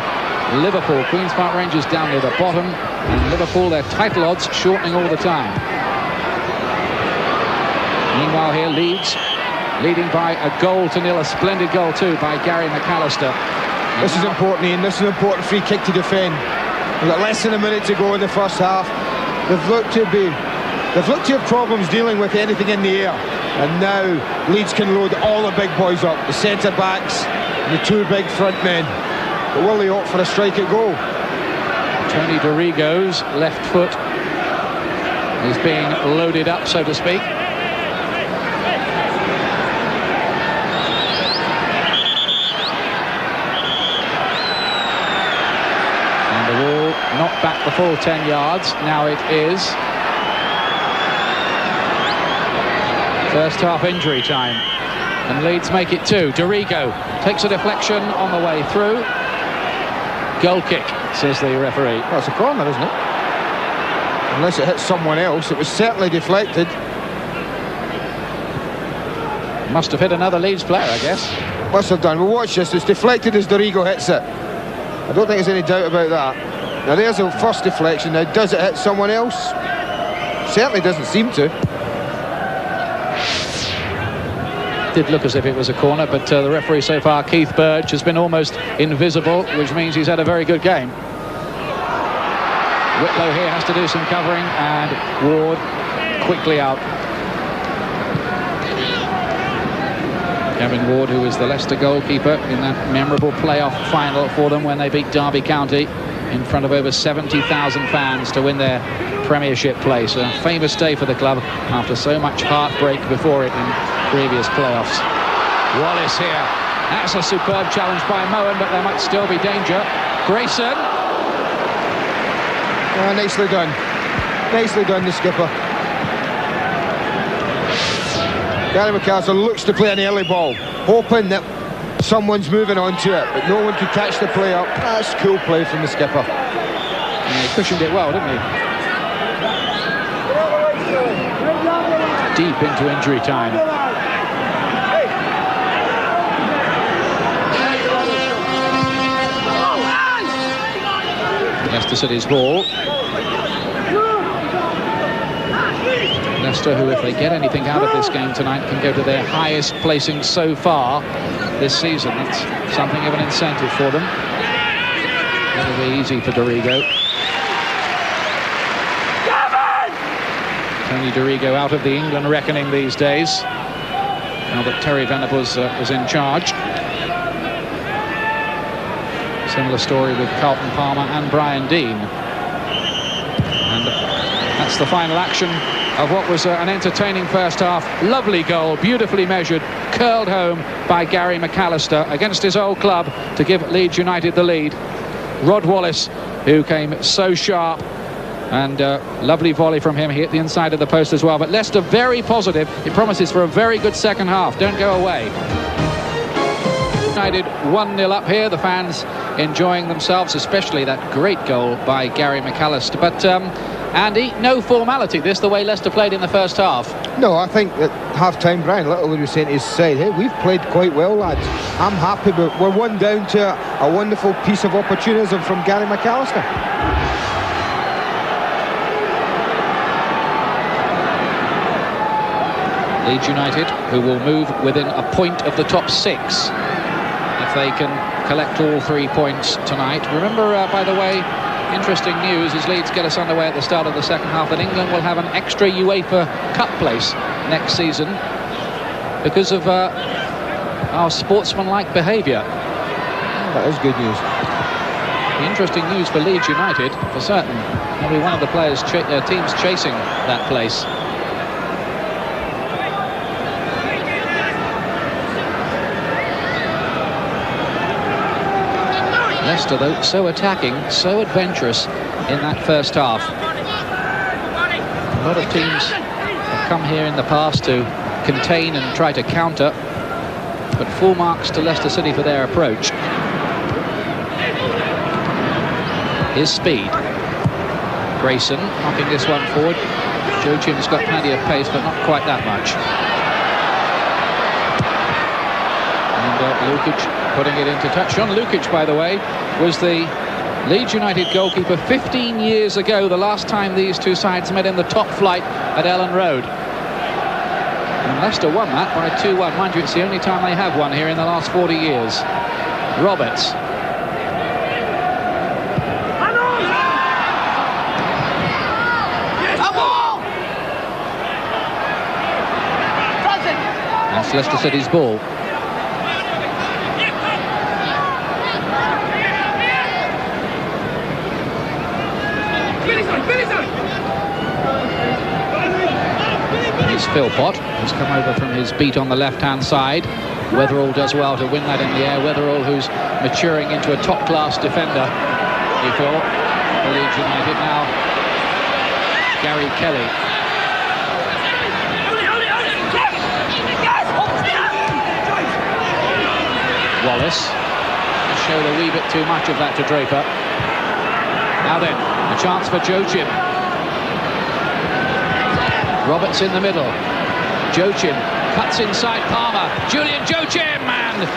Liverpool. Queen's Park Rangers down near the bottom, and Liverpool, their title odds shortening all the time. Meanwhile here, Leeds leading by a 0-0, a splendid goal too by Gary McAllister. This is important, Ian. This is an important free kick to defend. We've got less than a minute to go in the first half. They've looked to have problems dealing with anything in the air, and now Leeds can load all the big boys up, the centre backs and the two big front men. But will they opt for a strike at goal? Tony Dorigo's left foot is being loaded up, so to speak. And the ball not back the full 10 yards. Now it is first half injury time. And Leeds make it 2. Dorigo takes a deflection on the way through. Goal kick, says the referee. Well, it's a corner, isn't it? Unless it hits someone else. It was certainly deflected. Must have hit another Leeds player, I guess. Must have done. Well, watch this. It's deflected as Dorigo hits it. I don't think there's any doubt about that. Now, there's the first deflection. Now, does it hit someone else? Certainly doesn't seem to. Did look as if it was a corner, but the referee so far, Keith Burge, has been almost invisible, which means he's had a very good game. Whitlow here has to do some covering, and Ward quickly out. Kevin Ward, who was the Leicester goalkeeper in that memorable playoff final for them when they beat Derby County in front of over 70,000 fans to win their Premiership place. A famous day for the club after so much heartbreak before it in previous playoffs. Wallace here. That's a superb challenge by Moen, but there might still be danger. Grayson. Nicely done. Nicely done, the skipper. Gary McAllister looks to play an early ball, hoping that someone's moving onto it, but no one could catch the play up. That's cool play from the skipper. And he cushioned it well, didn't he? Deep into injury time. Leicester City's ball. Leicester, who if they get anything out of this game tonight, can go to their highest placing so far this season. That's something of an incentive for them. It'll be easy for Dorigo. Tony Dorigo out of the England reckoning these days, now that Terry Venables is in charge. Similar story with Carlton Palmer and Brian Dean. And that's the final action of what was an entertaining first half. Lovely goal, beautifully measured, curled home by Gary McAllister against his old club to give Leeds United the lead. Rod Wallace, who came so sharp, and lovely volley from him. He hit the inside of the post as well. But Leicester very positive. It promises for a very good second half. Don't go away. United 1-0 up here. The fans enjoying themselves, especially that great goal by Gary McAllister. But Andy, no formality this, the way Leicester played in the first half. No, I think at half-time, Brian Littlewood was saying to his side, hey, we've played quite well, lads. I'm happy, but we're one down to a wonderful piece of opportunism from Gary McAllister. Leeds United, who will move within a point of the top 6 if they can collect all 3 points tonight. Remember, by the way, interesting news as Leeds get us underway at the start of the second half, that England will have an extra UEFA Cup place next season because of our sportsmanlike behaviour. That is good news. Interesting news for Leeds United, for certain. They'll be one of the teams chasing that place. Leicester, though, so attacking, so adventurous in that first half. A lot of teams have come here in the past to contain and try to counter, but full marks to Leicester City for their approach. His speed. Grayson knocking this one forward. Joachim's got plenty of pace, but not quite that much. And Lukic putting it into touch. John Lukic, by the way, was the Leeds United goalkeeper 15 years ago, the last time these two sides met in the top flight at Ellen Road. And Leicester won that by 2-1. Mind you, it's the only time they have won here in the last 40 years. Roberts. That's Leicester City's ball. Philpott has come over from his beat on the left-hand side. Weatherall does well to win that in the air. Weatherall, who's maturing into a top-class defender, he thought, for Leeds United. Now Gary Kelly. Wallace showed a wee bit too much of that to Draper. Now then, a chance for Joachim. Roberts in the middle. Joachim cuts inside Palmer. Julian Joachim, and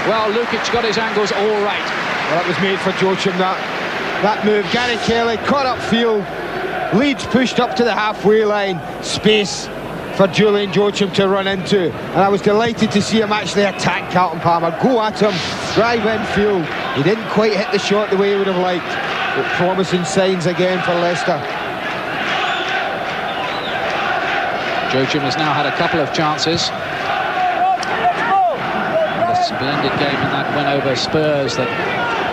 well, Lukic got his angles all right. Well, that was made for Joachim, that move. Gary Kelly caught up field. Leeds pushed up to the halfway line. Space for Julian Joachim to run into, and I was delighted to see him actually attack Carlton Palmer, go at him, drive infield. He didn't quite hit the shot the way he would have liked, but promising signs again for Leicester. Joachim has now had a couple of chances. And a splendid game in that win over Spurs that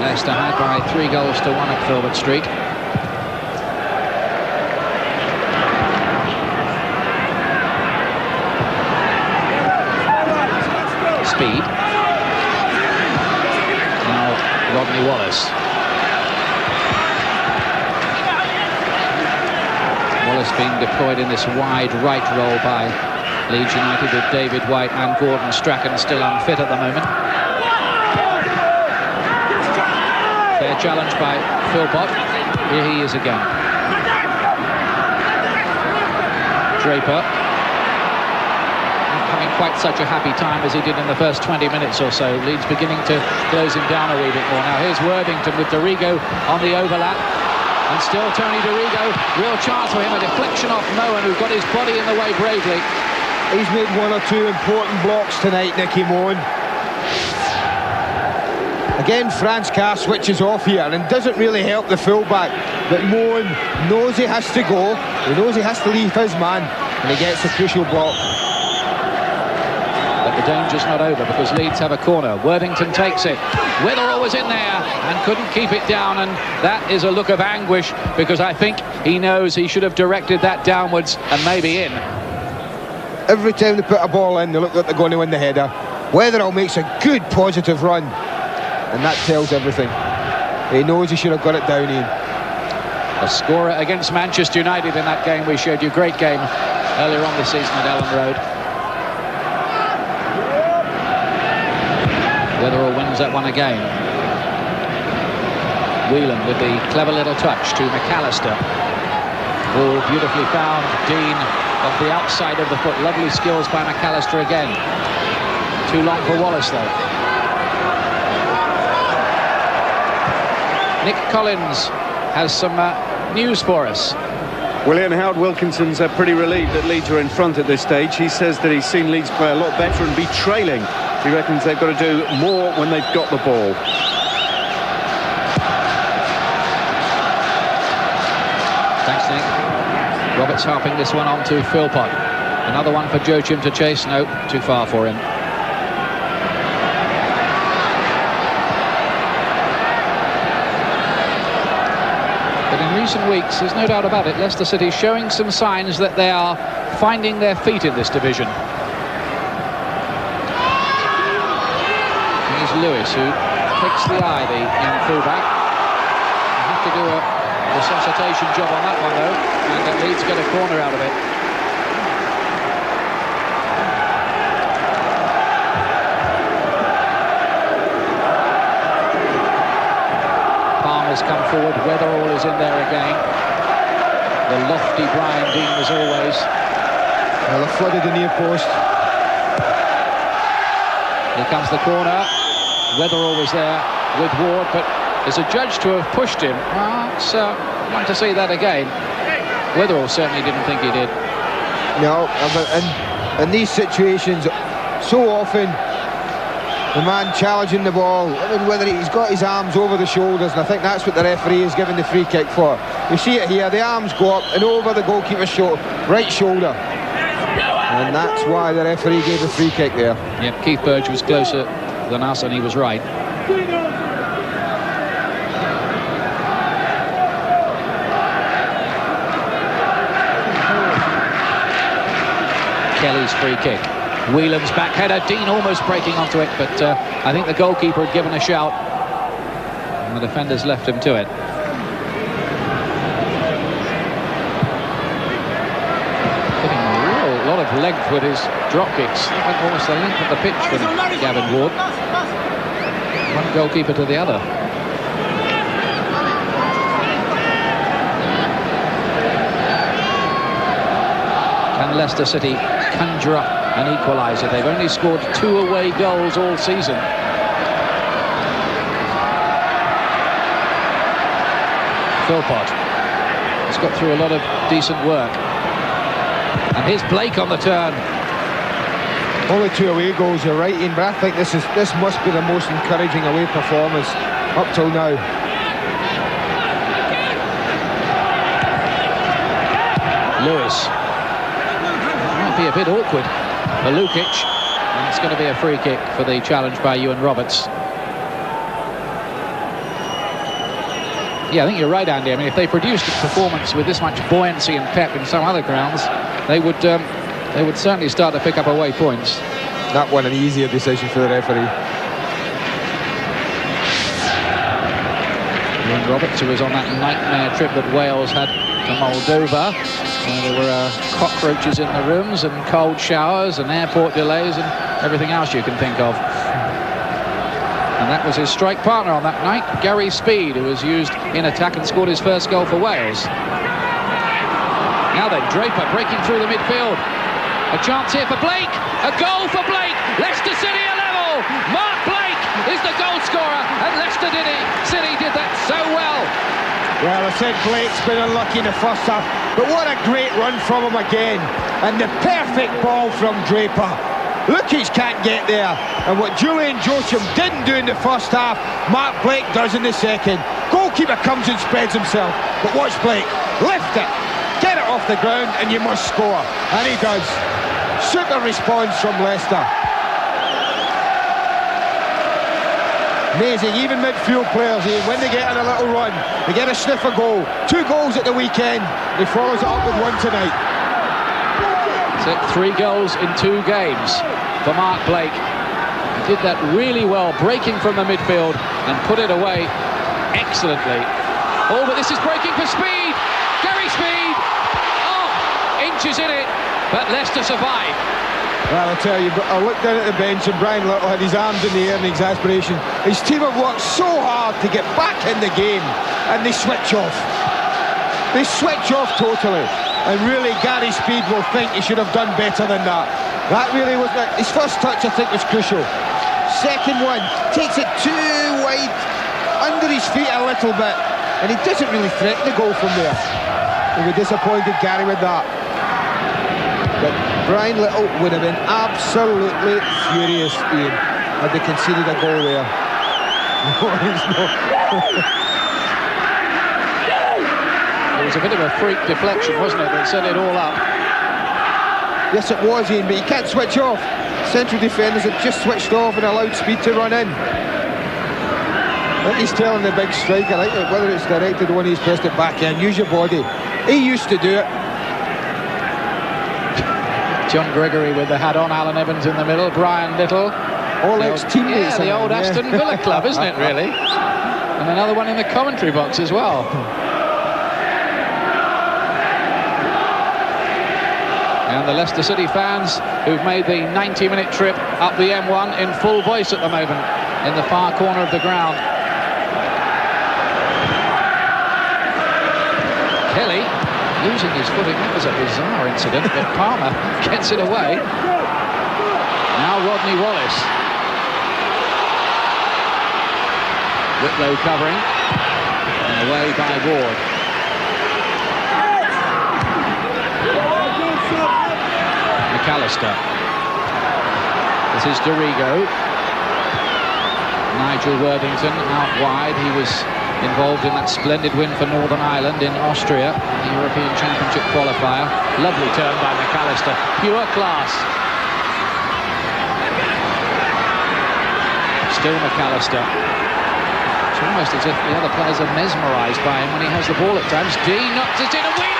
Leicester had by 3-1 at Filbert Street. Speed. Now Rodney Wallace. Wallace being deployed in this wide right role by Leeds United, with David White and Gordon Strachan still unfit at the moment. Fair challenge by Philpott. Here he is again. Draper. Quite such a happy time as he did in the first 20 minutes or so. Leeds beginning to close him down a wee bit more. Now here's Worthington with Dorigo on the overlap, and still Tony Dorigo. Real chance for him, a deflection off Moen, who got his body in the way bravely. He's made one or two important blocks tonight, Nicky Moen. Again, Franz Carr switches off here and doesn't really help the fullback, but Moen knows he has to go, he knows he has to leave his man, and he gets the crucial block. But the danger's not over, because Leeds have a corner. Worthington takes it. Weatherall was in there and couldn't keep it down, and that is a look of anguish, because I think he knows he should have directed that downwards and maybe in. Every time they put a ball in, they look like they're going to win the header. Weatherall makes a good positive run, and that tells everything. He knows he should have got it down in. A scorer against Manchester United in that game we showed you. Great game earlier on this season at Ellen Road. Weatherall wins that one again. Whelan with the clever little touch to McAllister. Ball beautifully found. Dean off the outside of the foot. Lovely skills by McAllister again. Too long for Wallace though. Nick Collins has some news for us. Well, Ian, Howard Wilkinson's pretty relieved that Leeds are in front at this stage. He says that he's seen Leeds play a lot better and be trailing. He reckons they've got to do more when they've got the ball. Thanks, Nick. Roberts harping this one on to Philpott. Another one for Joachim to chase. No, too far for him. But in recent weeks, there's no doubt about it, Leicester City showing some signs that they are finding their feet in this division. Lewis, who picks the eye, the young fullback. You have to do a resuscitation job on that one though, and at Leeds get a corner out of it. Palmer's come forward. Weatherall is in there again. The lofty Brian Dean as always. Well, they flooded the near post. Here comes the corner. Weatherall was there with Ward, but is adjudged to have pushed him. So I want to see that again. Weatherall certainly didn't think he did. No, in these situations, so often the man challenging the ball, I mean, whether he's got his arms over the shoulders, and I think that's what the referee is giving the free kick for. You see it here, the arms go up and over the goalkeeper's right shoulder. And that's why the referee gave the free kick there. Yep, Keith Burge was closer than us, and he was right. his free kick. Whelan's back header, Dean almost breaking onto it, but I think the goalkeeper had given a shout and the defenders left him to it. Getting a real lot of length with his drop kicks. He went almost the length of the pitch from Gavin Ward. One goalkeeper to the other. Can Leicester City conjure up an equaliser? They've only scored 2 away goals all season. Philpott has got through a lot of decent work. And here's Blake on the turn. Only 2 away goals, you're right, Ian, but I think this must be the most encouraging away performance up till now. Lewis. Might be a bit awkward for Lukic, and it's going to be a free kick for the challenge by Ewan Roberts. Yeah, I think you're right, Andy. I mean, if they produced a performance with this much buoyancy and pep in some other grounds, they would certainly start to pick up away points. That one an easier decision for the referee. Ewan Roberts, who was on that nightmare trip that Wales had to Moldova. There were cockroaches in the rooms and cold showers and airport delays and everything else you can think of. And that was his strike partner on that night, Gary Speed, who was used in attack and scored his first goal for Wales. Now then, Draper breaking through the midfield. A chance here for Blake. A goal for Blake. Leicester City are level. Mark Blake is the goal scorer, and Leicester City did that so well. Well, I said Blake's been unlucky in the first half, but what a great run from him again. And the perfect ball from Draper. Lukic can't get there. And what Julian Joachim didn't do in the first half, Mark Blake does in the second. Goalkeeper comes and spreads himself. But watch Blake. Lift it. Get it off the ground and you must score. And he does. Super response from Leicester. Amazing, even midfield players, when they get in a little run, they get a sniff of goal. 2 goals at the weekend, he follows it up with 1 tonight. So 3 goals in 2 games for Mark Blake. He did that really well, breaking from the midfield and put it away excellently. Oh, but this is breaking for Speed. Gary Speed. Oh, inches in it, but Leicester survive. Well, I'll tell you, I looked down at the bench and Brian Little had his arms in the air in exasperation. His team have worked so hard to get back in the game and they switch off. They switch off totally. And really, Gary Speed will think he should have done better than that. That really wasn't... His first touch, I think, was crucial. Second one, takes it too wide, under his feet a little bit. And he doesn't really threaten the goal from there. We'll be disappointed, Gary, with that. But Brian Little would have been absolutely furious, Ian, had they conceded a goal there. It was a bit of a freak deflection, wasn't it, that set it all up? Yes, it was, Ian, but you can't switch off. Central defenders have just switched off and allowed Speed to run in. I think he's telling the big striker, whether it's directed when he's pressed it back in, use your body. He used to do it. John Gregory with the hat on, Alan Evans in the middle, Brian Little. All ex-teammates. Yeah, the old Aston Villa club, isn't it, really? And another one in the commentary box as well. And the Leicester City fans who've made the 90-minute trip up the M1 in full voice at the moment in the far corner of the ground. Kelly losing his footing. That was a bizarre incident, but Palmer gets it away. Now Rodney Wallace. Whitlow covering. And away by Ward. McAllister. This is Dorigo. Nigel Worthington out wide. He was involved in that splendid win for Northern Ireland in Austria, the European Championship qualifier. Lovely turn by McAllister. Pure class. Still McAllister. It's almost as if the other players are mesmerised by him when he has the ball at times. Dean knocks it in, and Whelan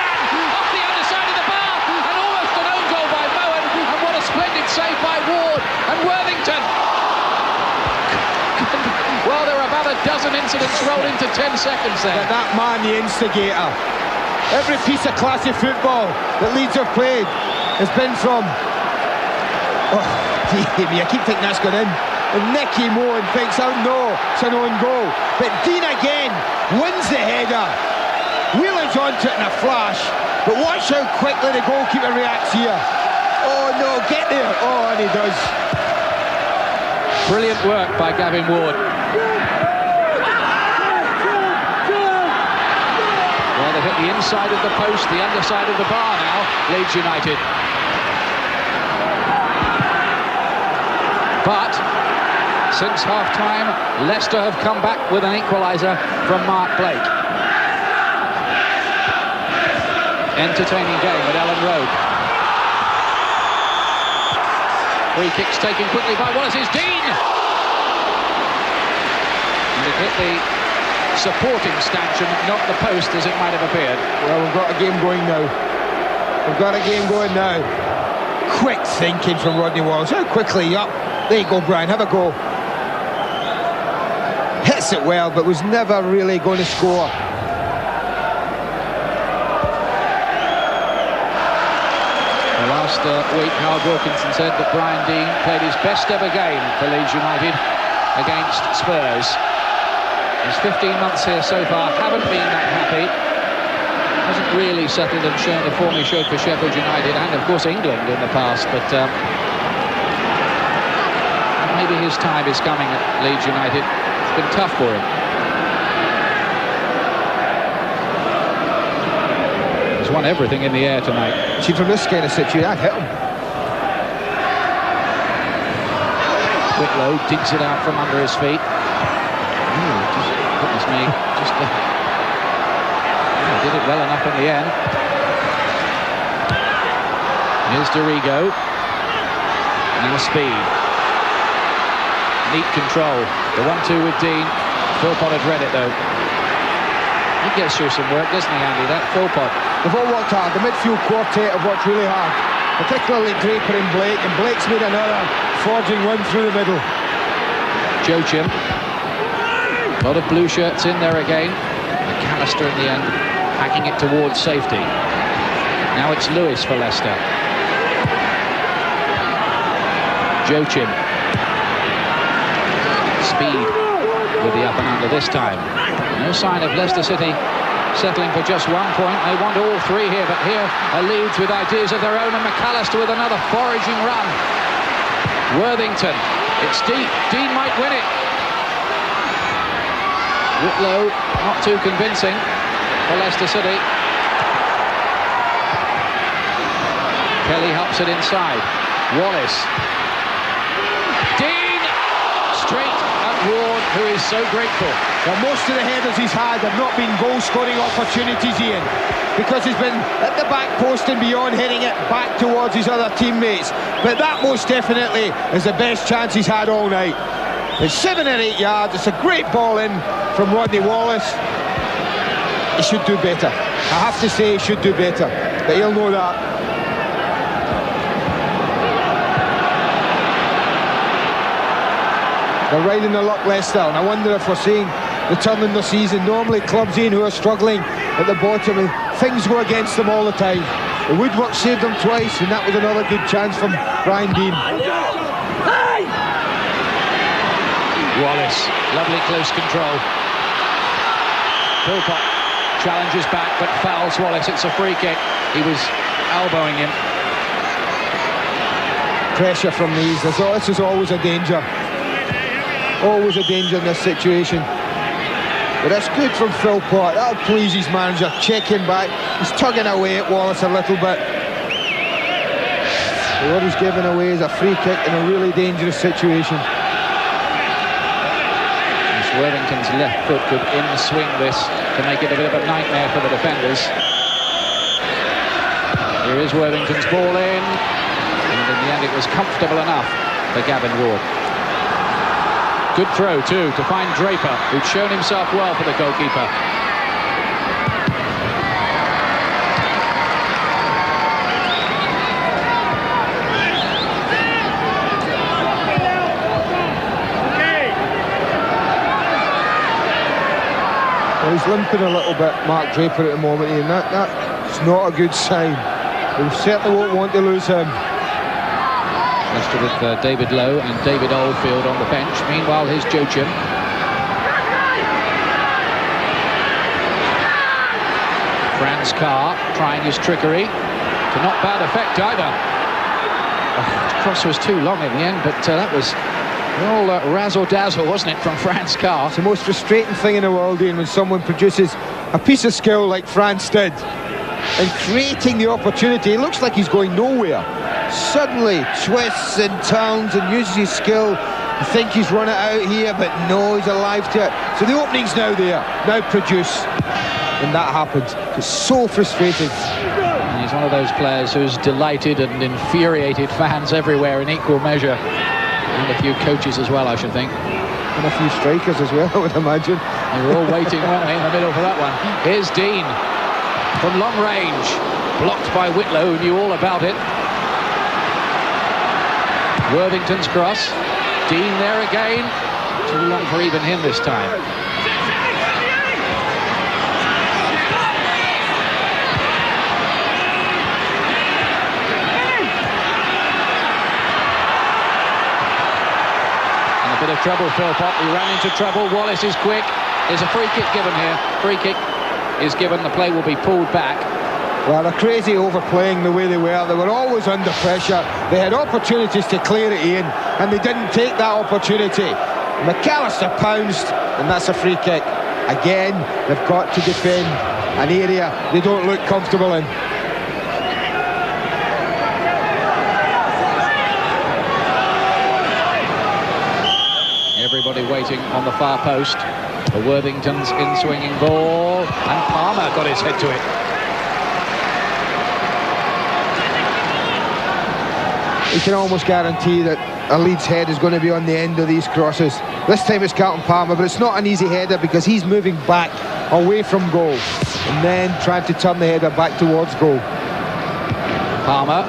off the underside of the bar, and almost an own goal by Bowen. And what a Worthington! Well, there are about a dozen incidents rolled into 10 seconds there. But that man, the instigator. Every piece of classy football that Leeds have played has been from... Oh, I keep thinking that's gone in. And Nicky Mohan thinks, oh no, it's an own goal. But Dean again wins the header. Wheeler's onto it in a flash. But watch how quickly the goalkeeper reacts here. Oh no, get there. Oh, and he does. Brilliant work by Gavin Ward. Well, they've hit the inside of the post, the underside of the bar now, Leeds United. But since half-time, Leicester have come back with an equaliser from Mark Blake. Entertaining game at Ellen Road. Free kicks taken quickly by Wallace. It's Dean! And it hit the supporting stanchion, not the post as it might have appeared. Well, we've got a game going now. We've got a game going now. Quick thinking from Rodney Wallace. How quickly up. There you go, Brian, have a go. Hits it well, but was never really going to score. Last week, Howard Wilkinson said that Brian Dean played his best ever game for Leeds United against Spurs. His 15 months here so far haven't been that happy. Hasn't really settled and shown the form he showed for Sheffield United and, of course, England in the past. But maybe his time is coming at Leeds United. It's been tough for him. He's won everything in the air tonight. See, from this kind of situation, I'd hit him. Whitlow digs it out from under his feet. Goodness me, he did it well enough in the end. Here's Dorigo. Now speed. Neat control. The 1-2 with Dean. Philpott had read it though. He gets through some work, doesn't he, Andy? That Philpott. They've all worked hard. The midfield quartet have worked really hard, particularly Draper and Blake, and Blake's made another forging run through the middle. Joachim. A lot of blue shirts in there again. McAllister in the end, hacking it towards safety. Now it's Lewis for Leicester. Joachim. Speed with the up and under this time. No sign of Leicester City settling for just 1 point. They want all three here, but here are Leeds with ideas of their own, and McAllister with another foraging run. Worthington. It's deep. Dean might win it. Whitlow, not too convincing for Leicester City. Kelly helps it inside. Wallace. Dean! Straight at Ward, who is so grateful. Well, most of the headers he's had have not been goal-scoring opportunities, Ian, because he's been at the back post and beyond, hitting it back towards his other teammates. But that most definitely is the best chance he's had all night. It's 7 or 8 yards. It's a great ball in from Rodney Wallace. He should do better. I have to say he should do better, but he'll know that. They're riding the luck, Leicester, and I wonder if we're seeing the turn in the season. Normally clubs in who are struggling at the bottom, and things go against them all the time. The woodwork saved them twice, and that was another good chance from Brian Dean. Wallace, lovely close control. Philpott challenges back but fouls Wallace. It's a free kick. He was elbowing him. Pressure from these. This is always a danger. Always a danger in this situation. But that's good from Philpott. That'll please his manager. Checking back. He's tugging away at Wallace a little bit. So what he's given away is a free kick in a really dangerous situation. Worthington's left foot could in-swing this to make it a bit of a nightmare for the defenders. Here is Worthington's ball in, and in the end it was comfortable enough for Gavin Ward. Good throw too to find Draper, who'd shown himself well for the goalkeeper. Well, he's limping a little bit, Mark Draper, at the moment, and that's not a good sign. We certainly won't want to lose him. Leicester with David Lowe and David Oldfield on the bench. Meanwhile, here's Joachim. Franz Carr trying his trickery to not bad effect either. The cross was too long in the end, but that was all razzle-dazzle, wasn't it, from Franz Carr? It's the most frustrating thing in the world, Ian, when someone produces a piece of skill like Franz did and creating the opportunity. It looks like he's going nowhere. Suddenly twists and turns and uses his skill. You think he's run it out here, but no, he's alive to it. So the opening's now there. Now produce. And that happens. It's so frustrating. And he's one of those players who's delighted and infuriated fans everywhere in equal measure. And a few coaches as well, I should think. And a few strikers as well, I would imagine. They were all waiting, weren't they, in the middle for that one. Here's Dean from long range. Blocked by Whitlow, who knew all about it. Worthington's cross. Dean there again. Too long for even him this time. And a bit of trouble, Philpott. He ran into trouble. Wallace is quick. There's a free kick given here. Free kick is given. The play will be pulled back. Well, they're crazy overplaying the way they were. They were always under pressure. They had opportunities to clear it in, and they didn't take that opportunity. McAllister pounced, and that's a free kick. Again, they've got to defend an area they don't look comfortable in. Everybody waiting on the far post. The Worthington's in-swinging ball, and Palmer got his head to it. You can almost guarantee that a Leeds head is going to be on the end of these crosses. This time it's Carlton Palmer, but it's not an easy header because he's moving back away from goal and then trying to turn the header back towards goal. Palmer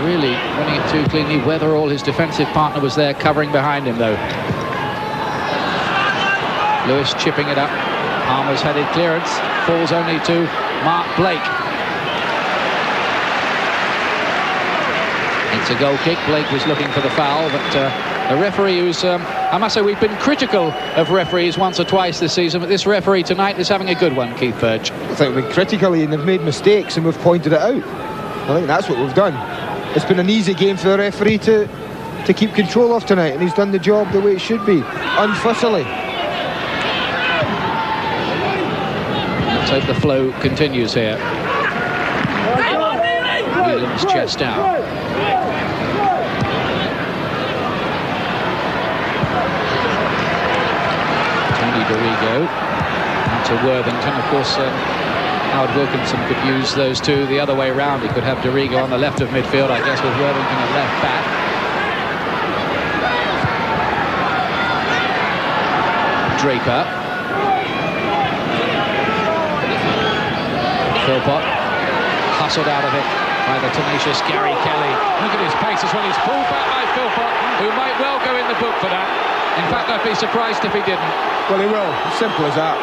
really running it too cleanly. Weatherall, his defensive partner, was there covering behind him though. Lewis chipping it up. Palmer's headed clearance. Falls only to Mark Blake. It's a goal kick. Blake was looking for the foul, but the referee who's... I must say, we've been critical of referees once or twice this season, but this referee tonight is having a good one, Keith Burge. I think we've been critical, and they've made mistakes, and we've pointed it out. I think that's what we've done. It's been an easy game for the referee to keep control of tonight, and he's done the job the way it should be, unfussily. Let's hope the flow continues here. Whelan's chest out. Dorigo to Worthington. Of course, Howard Wilkinson could use those two the other way round. He could have Dorigo on the left of midfield, I guess, with Worthington at left back. Draper. Philpott hustled out of it by the tenacious Gary Kelly. Look at his pace as well. He's pulled back by Philpott, who might well go in the book for that. In fact, I'd be surprised if he didn't. Well, he will. As simple as that.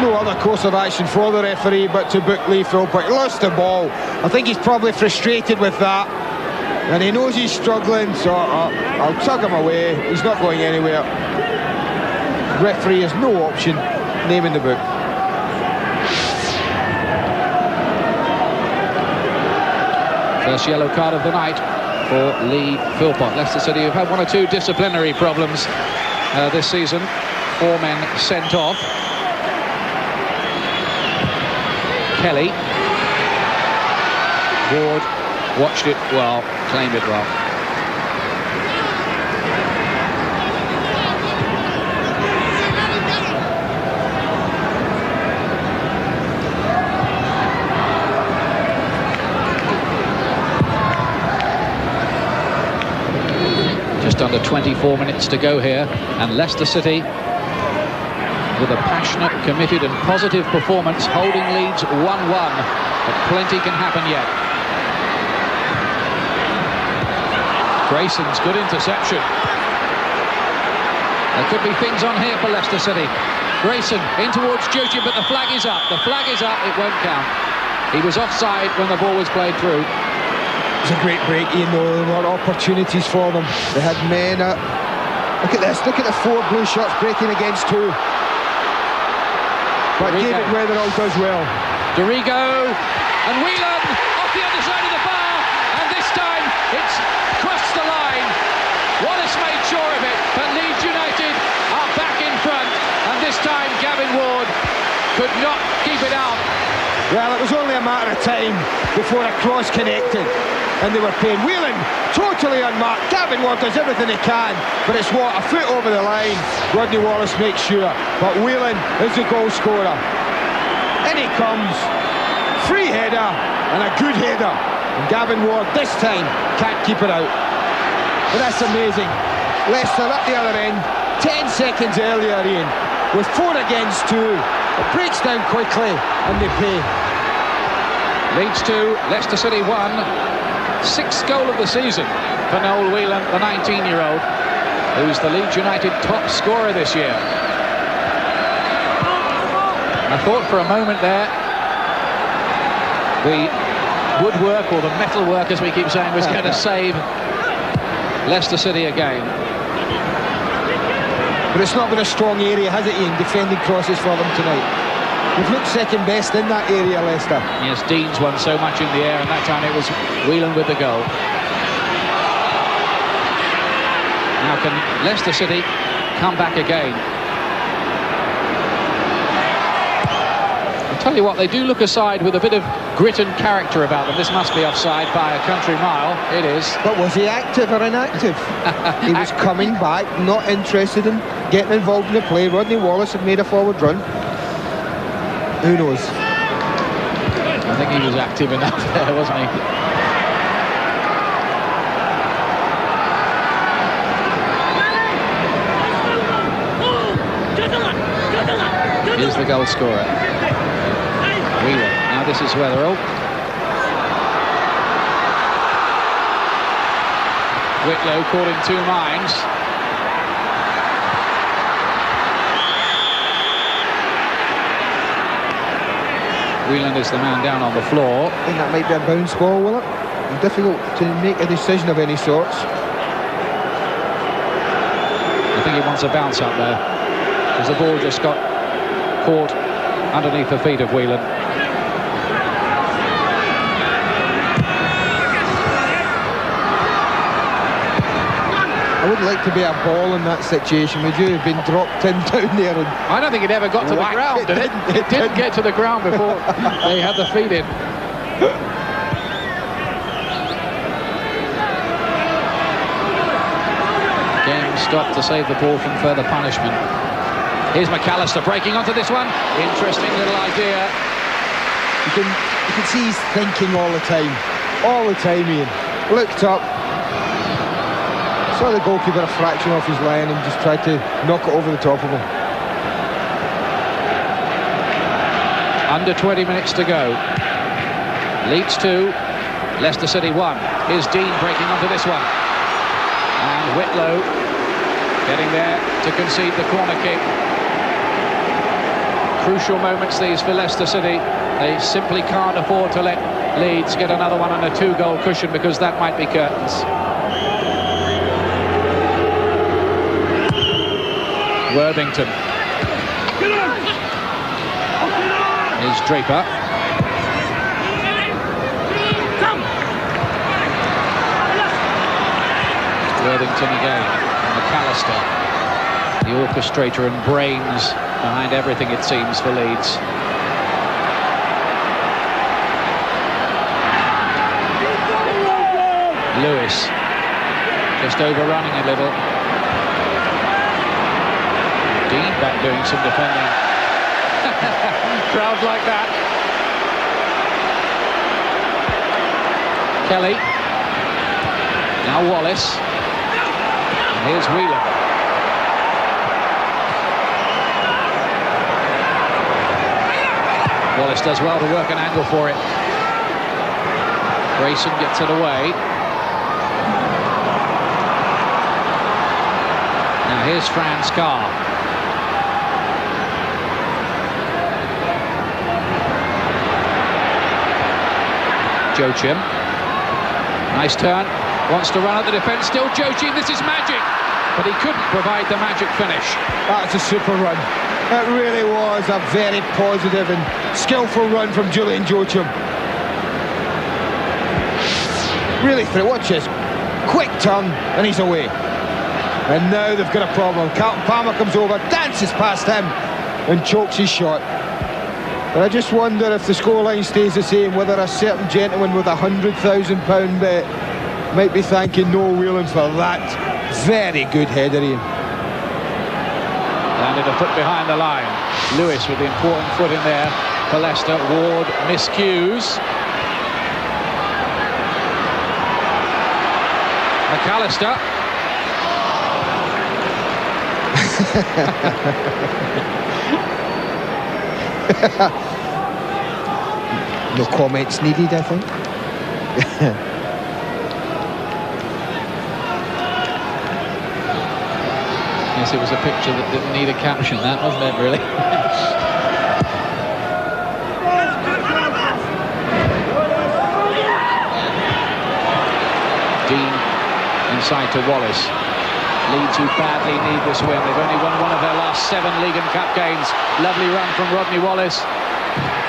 No other course of action for the referee but to book Lee Philpott. He lost the ball. I think he's probably frustrated with that. And he knows he's struggling, so I'll tug him away. He's not going anywhere. Referee has no option. Name in the book. First yellow card of the night for Lee Philpott. Leicester City have had one or two disciplinary problems this season. 4 men sent off. Kelly. Ward watched it well, claimed it well. Just under 24 minutes to go here, and Leicester City, with a passionate, committed and positive performance, holding Leeds 1-1, but plenty can happen yet. Grayson's good interception. There could be things on here for Leicester City. Grayson in towards Juji, but the flag is up. The flag is up, it won't count. He was offside when the ball was played through. It's a great break, Ian, though. There were opportunities for them. They had men at... Look at this, look at the 4 blue shirts breaking against 2. But David Weatherall does well. Dorigo and Whelan off the other side of the bar, and this time it's crossed the line. Wallace made sure of it, but Leeds United are back in front, and this time Gavin Ward could not keep it out. Well, it was only a matter of time before a cross connected, and they were paying. Whelan totally unmarked. Gavin Ward does everything he can, but it's what, a foot over the line. Rodney Wallace makes sure, but Whelan is the goal scorer. In he comes, free header and a good header, and Gavin Ward this time can't keep it out. But that's amazing. Leicester at the other end, 10 seconds earlier, Ian, with 4 against 2. It breaks down quickly and they pay. Leeds 2, Leicester City 1. 6th goal of the season for Noel Whelan, the 19-year-old, who's the Leeds United top scorer this year. I thought for a moment there the woodwork, or the metalwork as we keep saying, was going to save Leicester City again. But it's not been a strong area, has it, Ian, defending crosses for them tonight? We've looked second best in that area, Leicester. Yes, Dean's won so much in the air, and that time it was Whelan with the goal. Now can Leicester City come back again? I'll tell you what, they do look aside with a bit of grit and character about them. This must be offside by a country mile. It is. But was he active or inactive? He was coming back, not interested in getting involved in the play. Rodney Wallace had made a forward run. Who knows? I think he was active enough there, wasn't he? Here's the goal scorer, Whelan. Now this is Weatherall. Whitlow caught in 2 minds. Whelan is the man down on the floor. I think that might be a bounce ball, will it? Difficult to make a decision of any sorts. I think he wants a bounce up there, because the ball just got caught underneath the feet of Whelan. I wouldn't like to be a ball in that situation, would you? Have been dropped in down there. And I don't think it ever got to the ground, did it? It didn't get to the ground before they had the feet in. Game stopped to save the ball from further punishment. Here's McAllister breaking onto this one. Interesting little idea. you can see he's thinking all the time, Ian. Looked up, saw the goalkeeper a fraction off his line and just tried to knock it over the top of him. Under 20 minutes to go. Leeds 2, Leicester City 1. Here's Dean breaking onto this one. And Whitlow getting there to concede the corner kick. Crucial moments these for Leicester City. They simply can't afford to let Leeds get another one on a 2-goal cushion, because that might be curtains. Worthington. Here's Draper. Worthington again. McAllister, the orchestrator and brains behind everything, it seems, for Leeds. Lewis just overrunning a little. Dean back doing some defending. Crowd like that. Kelly. Now Wallace. And here's Whelan. Wallace does well to work an angle for it. Grayson gets it away. This Fran's car. Joachim. Nice turn. Wants to run at the defence. Still Joachim. This is magic. But he couldn't provide the magic finish. That's a super run. It really was a very positive and skillful run from Julian Joachim. Really through. Watch this. Quick turn and he's away. And now they've got a problem. Carlton Palmer comes over, dances past him and chokes his shot. But I just wonder if the scoreline stays the same, whether a certain gentleman with £100,000 bet might be thanking Noel Whelan for that very good header in. Landed a foot behind the line. Lewis with the important foot in there for Leicester. Ward miscues. McAllister. No comments needed, I think. Yes, it was a picture that didn't need a caption, that wasn't it, really? Dean inside to Wallace. Leeds, who badly need this win. They've only won one of their last 7 League and Cup games. Lovely run from Rodney Wallace.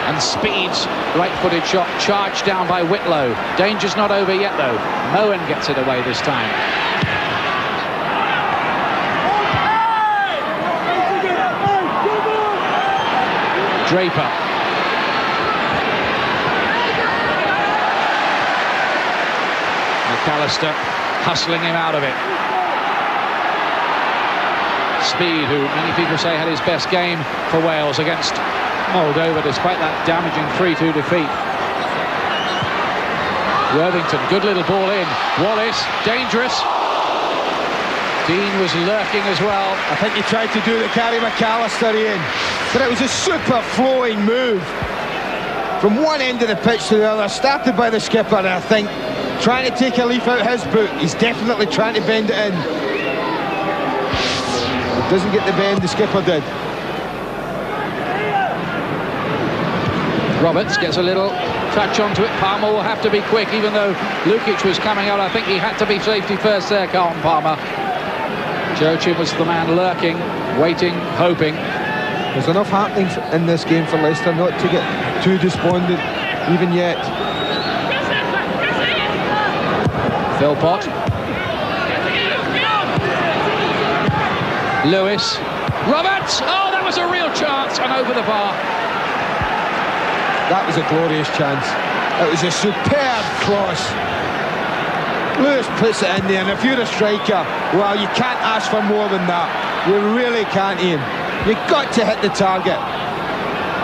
And Speed's right-footed shot charged down by Whitlow. Danger's not over yet, though. Moen gets it away this time. Draper. McAllister hustling him out of it. Speed, who many people say had his best game for Wales against Moldova, despite that damaging 3-2 defeat. Worthington, good little ball in. Wallace, dangerous. Dean was lurking as well. I think he tried to do the carry McAllister in, but it was a super flowing move from one end of the pitch to the other, started by the skipper, and I think trying to take a leaf out his boot. He's definitely trying to bend it in. Doesn't get the bend the skipper did. Roberts gets a little touch onto it. Palmer will have to be quick, even though Lukic was coming out. I think he had to be safety first there, Carlton Palmer. Joachim was the man lurking, waiting, hoping. There's enough happening in this game for Leicester not to get too despondent even yet. Philpott. Lewis. Roberts! Oh, that was a real chance, and over the bar. That was a glorious chance. It was a superb cross. Lewis puts it in there, and if you're a striker, well, you can't ask for more than that. You really can't, Ian. You've got to hit the target.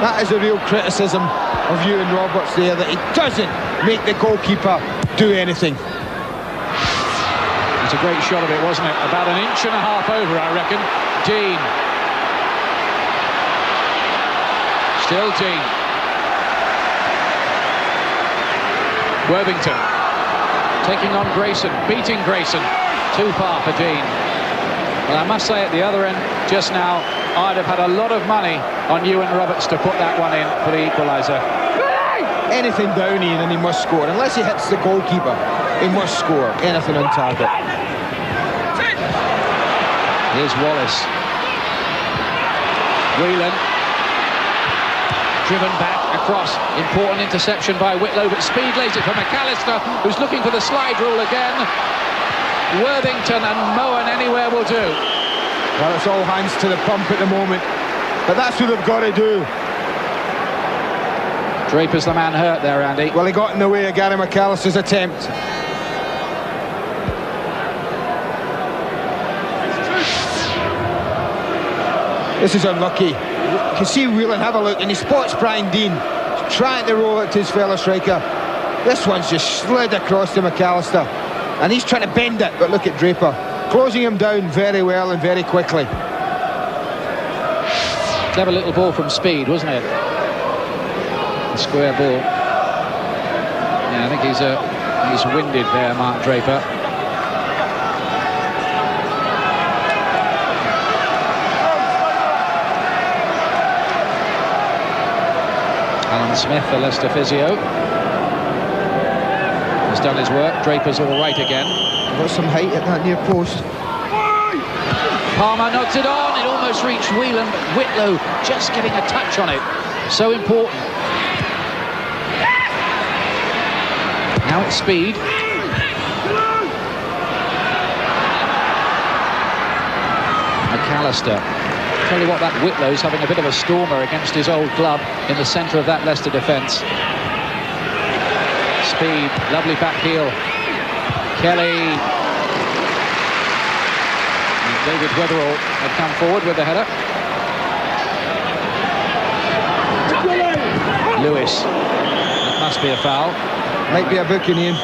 That is a real criticism of Ewan Roberts there, that he doesn't make the goalkeeper do anything. It's a great shot of it, wasn't it? About an inch and a half over, I reckon. Dean. Still Dean. Worthington. Taking on Grayson, beating Grayson. Too far for Dean. Well, I must say at the other end, just now, I'd have had a lot of money on Ewan Roberts to put that one in for the equaliser. Anything down Ian and he must score. Unless he hits the goalkeeper, he must score. Anything on target. Here's Wallace. Whelan. Driven back across. Important interception by Whitlow, but Speed lays it for McAllister, who's looking for the slide rule again. Worthington and Moen anywhere will do. Well, it's all hands to the pump at the moment, but that's what they've got to do. Draper's the man hurt there, Andy. Well, he got in the way of Gary McAllister's attempt. This is unlucky. You can see Whelan, have a look, and he spots Brian Dean trying to roll it to his fellow striker. This one's just slid across to McAllister, and he's trying to bend it, but look at Draper closing him down very well and very quickly. Clever little ball from Speed, wasn't it? The square ball. Yeah, I think he's winded there, Mark Draper. Smith, the Leicester physio, has done his work. Draper's all right again. Got some height at that near post. Palmer knocks it on. It almost reached Whelan, but Whitlow just getting a touch on it. So important. Now it's speed. McAllister. Tell you what, that Whitlow's having a bit of a stormer against his old club in the centre of that Leicester defence. Speed, lovely back heel. Kelly. And David Weatherall had come forward with the header. Lewis. That must be a foul. Might be a booking in.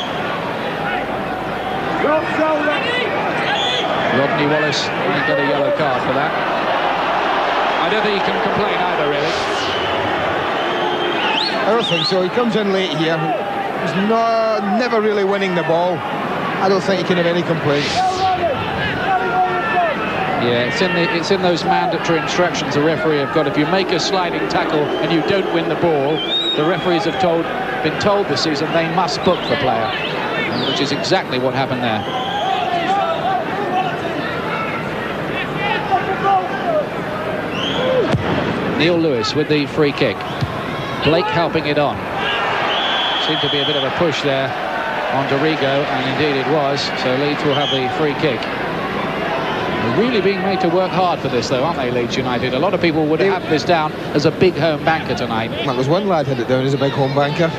Rodney Wallace might get a yellow card for that. I don't think he can complain either, really. I don't think so. He comes in late here. He's never really winning the ball. I don't think he can have any complaints. Yeah, it's in those mandatory instructions the referee have got. If you make a sliding tackle and you don't win the ball, the referees have been told this season they must book the player, which is exactly what happened there. Neil Lewis with the free kick. Blake helping it on. Seemed to be a bit of a push there on Dorigo, and indeed it was. So Leeds will have the free kick. They're really being made to work hard for this, though, aren't they, Leeds United? A lot of people would have this down as a big home banker tonight. Well, there's one lad had it down as a big home banker.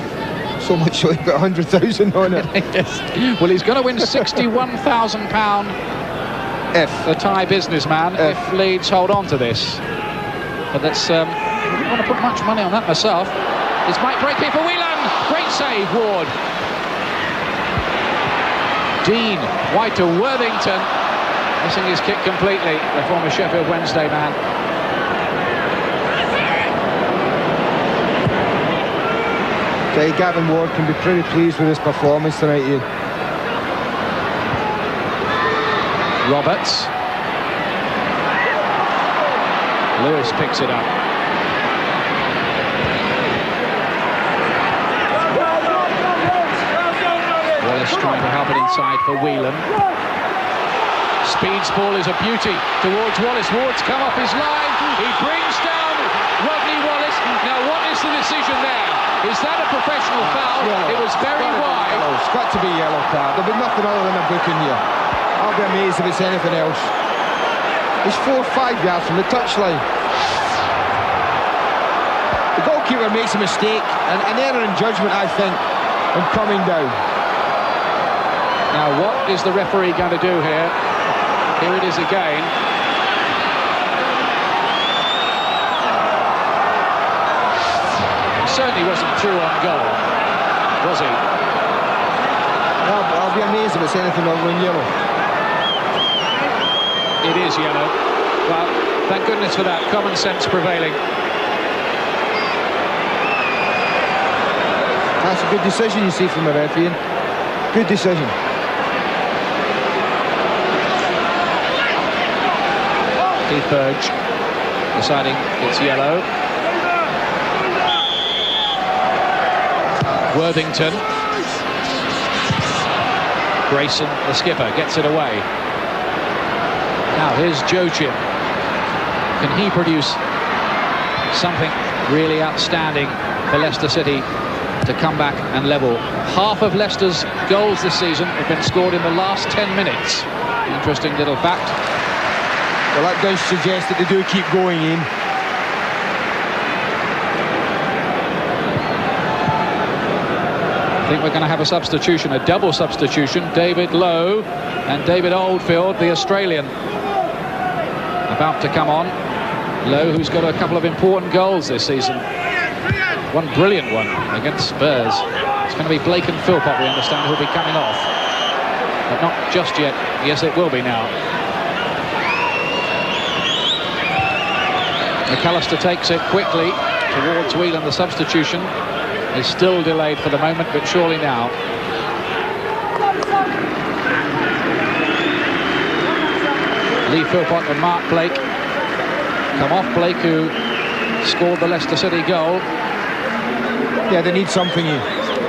So much so he put 100,000 on it. Yes. Well, he's going to win £61,000 If the Thai businessman if Leeds hold on to this. But that's I wouldn't want to put much money on that myself. This might break it for Whelan. Great save, Ward. Dean, wide to Worthington, missing his kick completely. The former Sheffield Wednesday man. okay, Gavin Ward can be pretty pleased with his performance tonight, Ian. Roberts. Lewis picks it up. Wallace trying to help it inside for Whelan. Speed's ball is a beauty towards Wallace. Ward's come off his line. He brings down Rodney Wallace. Now, what is the decision there? Is that a professional foul? Yellow. It was very wide. It's got to be a yellow card. There'll be nothing other than a booking here. I'll be amazed if it's anything else. He's 4 or 5 yards from the touchline. The goalkeeper makes a mistake, and an error in judgment, I think, in coming down. Now, what is the referee going to do here? Here it is again. He certainly wasn't through on goal, was he? I'll be amazed if it's anything other than yellow. It is yellow. Well, thank goodness for that. Common sense prevailing. That's a good decision you see from the referee. Good decision. Keith Burge deciding it's yellow. Worthington. Grayson, the skipper, gets it away. Now here's Joachim. Can he produce something really outstanding for Leicester City to come back and level? Half of Leicester's goals this season have been scored in the last 10 minutes. Interesting little fact. Well, that does suggest that they do keep going in. I think we're going to have a substitution, a double substitution. David Lowe and David Oldfield, the Australian, about to come on. Lowe, who's got a couple of important goals this season. One brilliant one against Spurs. It's going to be Blake and Philpott, we understand, who'll be coming off. But not just yet. Yes, it will be now. McAllister takes it quickly towards Whelan. The substitution is still delayed for the moment, but surely now. Lee Philpott and Mark Blake come off. Blake, who scored the Leicester City goal. Yeah, they need something here.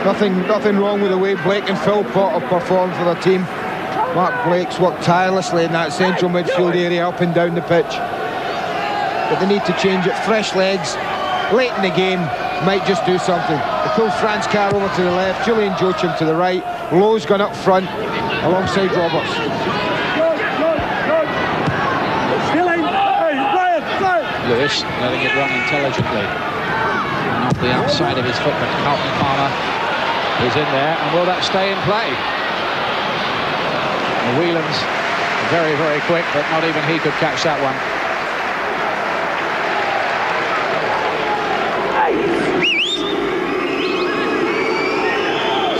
Nothing wrong with the way Blake and Phil Potter performed for their team. Mark Blake's worked tirelessly in that central midfield area, up and down the pitch. But they need to change it. Fresh legs, late in the game, might just do something. They pull Franz Carr over to the left, Julian Joachim to the right, Lowe's gone up front alongside Roberts. Lewis letting it run intelligently. And off the outside of his foot, but Carlton Palmer is in there, and will that stay in play? Whelan's very, very quick, but not even he could catch that one.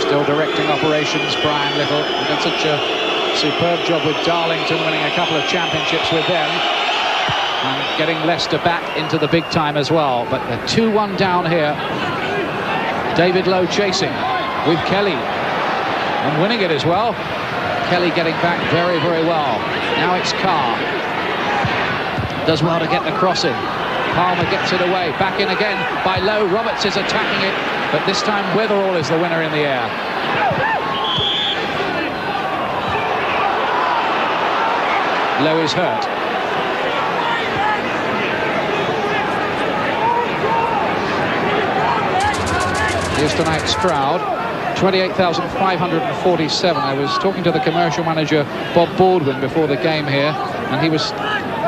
Still directing operations, Brian Little. He did such a superb job with Darlington, winning a couple of championships with them, and getting Leicester back into the big time as well. But they're 2-1 down here. David Lowe chasing with Kelly and winning it as well. Kelly getting back very, very well. Now it's Carr. Does well to get the cross in. Palmer gets it away. Back in again by Lowe. Roberts is attacking it, but this time Weatherall is the winner in the air. Lowe is hurt. Here's tonight's crowd. 28,547. I was talking to the commercial manager, Bob Baldwin, before the game here, and he was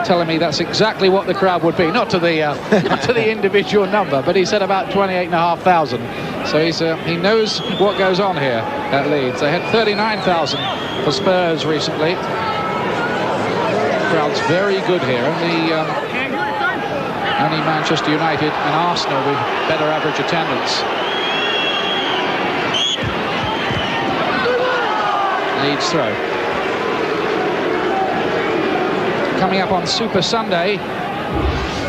telling me that's exactly what the crowd would be. Not to the not to the individual number, but he said about 28,500. So he knows what goes on here at Leeds. They had 39,000 for Spurs recently. The crowd's very good here. Only Manchester United and Arsenal with better average attendance. Leeds throw. Coming up on Super Sunday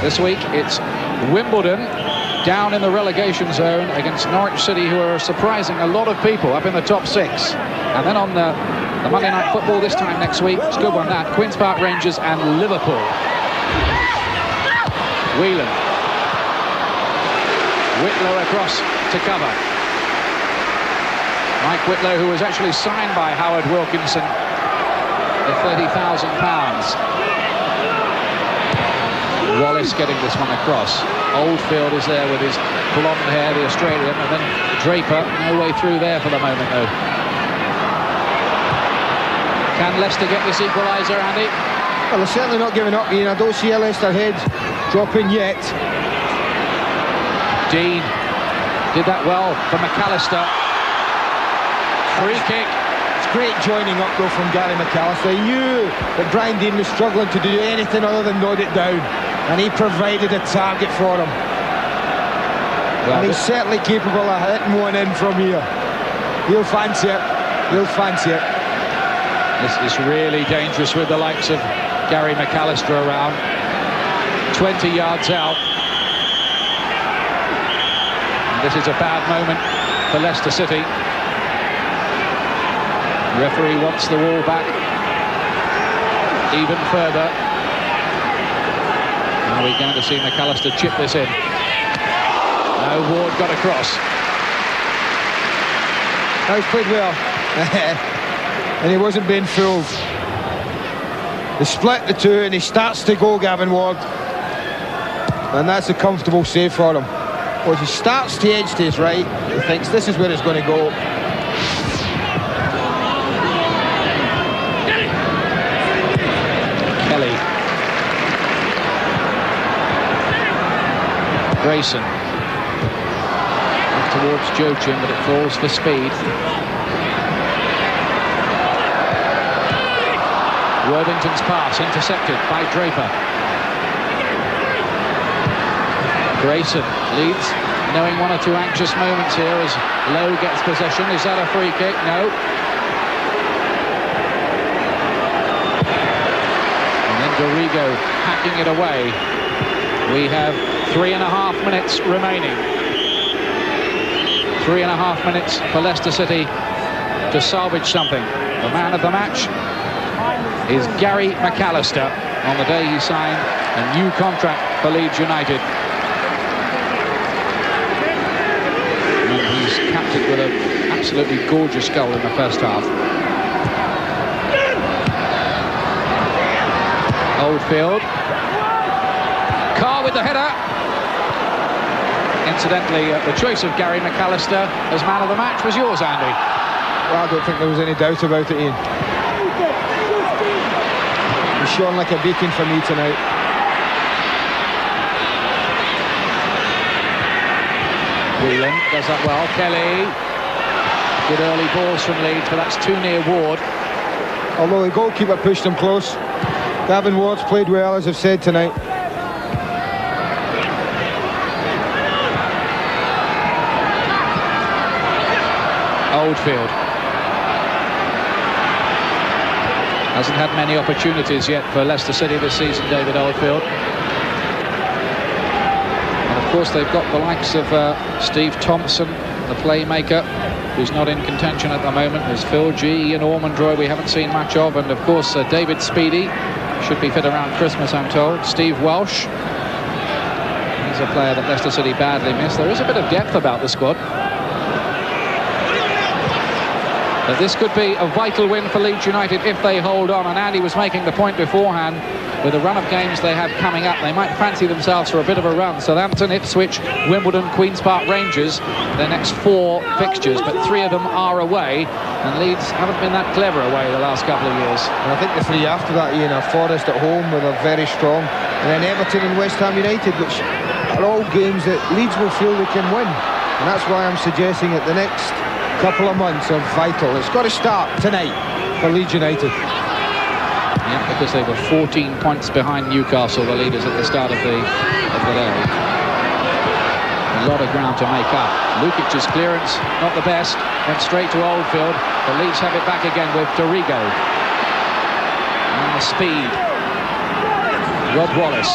this week, it's Wimbledon down in the relegation zone against Norwich City, who are surprising a lot of people up in the top 6. And then on the Monday Night Football this time next week, it's a good one that, Queen's Park Rangers and Liverpool. Whelan. Whitlow across to cover. Mike Whitlow, who was actually signed by Howard Wilkinson for £30,000. Wallace getting this one across. Oldfield is there with his blonde hair, the Australian, and then Draper, no way through there for the moment though. Can Leicester get this equaliser, Andy? Well, they're certainly not giving up, Ian. I don't see a Leicester head dropping yet. Dean did that well for McAllister. Free kick. It's great joining up though from Gary McAllister. He knew that Brian Dean was struggling to do anything other than nod it down, and he provided a target for him. Well, and he's certainly capable of hitting one in from here. He'll fancy it. He'll fancy it. This is really dangerous with the likes of Gary McAllister around. 20 yards out. And this is a bad moment for Leicester City. The referee wants the wall back even further. Are we going to see McAllister chip this in? No, Ward got across. That was played well. And he wasn't being fooled. They split the two and he starts to go, Gavin Ward. And that's a comfortable save for him. Well, he starts to edge to his right. He thinks this is where it's going to go. Kelly. Grayson. Up towards Joachim, but it falls for speed. Worthington's pass intercepted by Draper. Grayson leads, knowing one or two anxious moments here as Lowe gets possession. Is that a free kick? No. And then Dorigo hacking it away. We have 3.5 minutes remaining. 3.5 minutes for Leicester City to salvage something. The man of the match is Gary McAllister on the day he signed a new contract for Leeds United. He's capped it with an absolutely gorgeous goal in the first half. Oldfield. Carr with the header. Incidentally, the choice of Gary McAllister as man of the match was yours, Andy. Well, I don't think there was any doubt about it, Ian. He's shone like a beacon for me tonight. Whelan does that well. Kelly. Good early balls from Leeds, but that's too near Ward. Although the goalkeeper pushed him close. Gavin Ward's played well, as I've said tonight. Oldfield. Hasn't had many opportunities yet for Leicester City this season, David Oldfield. And of course they've got the likes of Steve Thompson, the playmaker, who's not in contention at the moment. There's Phil G, Ian Ormondroy we haven't seen much of, and of course David Speedy should be fit around Christmas, I'm told. Steve Welsh, he's a player that Leicester City badly missed. There is a bit of depth about the squad. But this could be a vital win for Leeds United if they hold on, and Andy was making the point beforehand, with the run of games they have coming up, they might fancy themselves for a bit of a run. Southampton, Ipswich, Wimbledon, Queen's Park Rangers, their next 4 fixtures, but 3 of them are away, and Leeds haven't been that clever away the last couple of years. And I think the 3 after that, Ian, are Forest at home, where they're very strong, and then Everton and West Ham United, which are all games that Leeds will feel they can win. And that's why I'm suggesting that the next couple of months are vital. It's got to start tonight for Leeds United. Yeah, because they were 14 points behind Newcastle, the leaders at the start of the day. A lot of ground to make up. Lukic's clearance, not the best, went straight to Oldfield. The Leeds have it back again with Dorigo. And the speed. Rob Wallace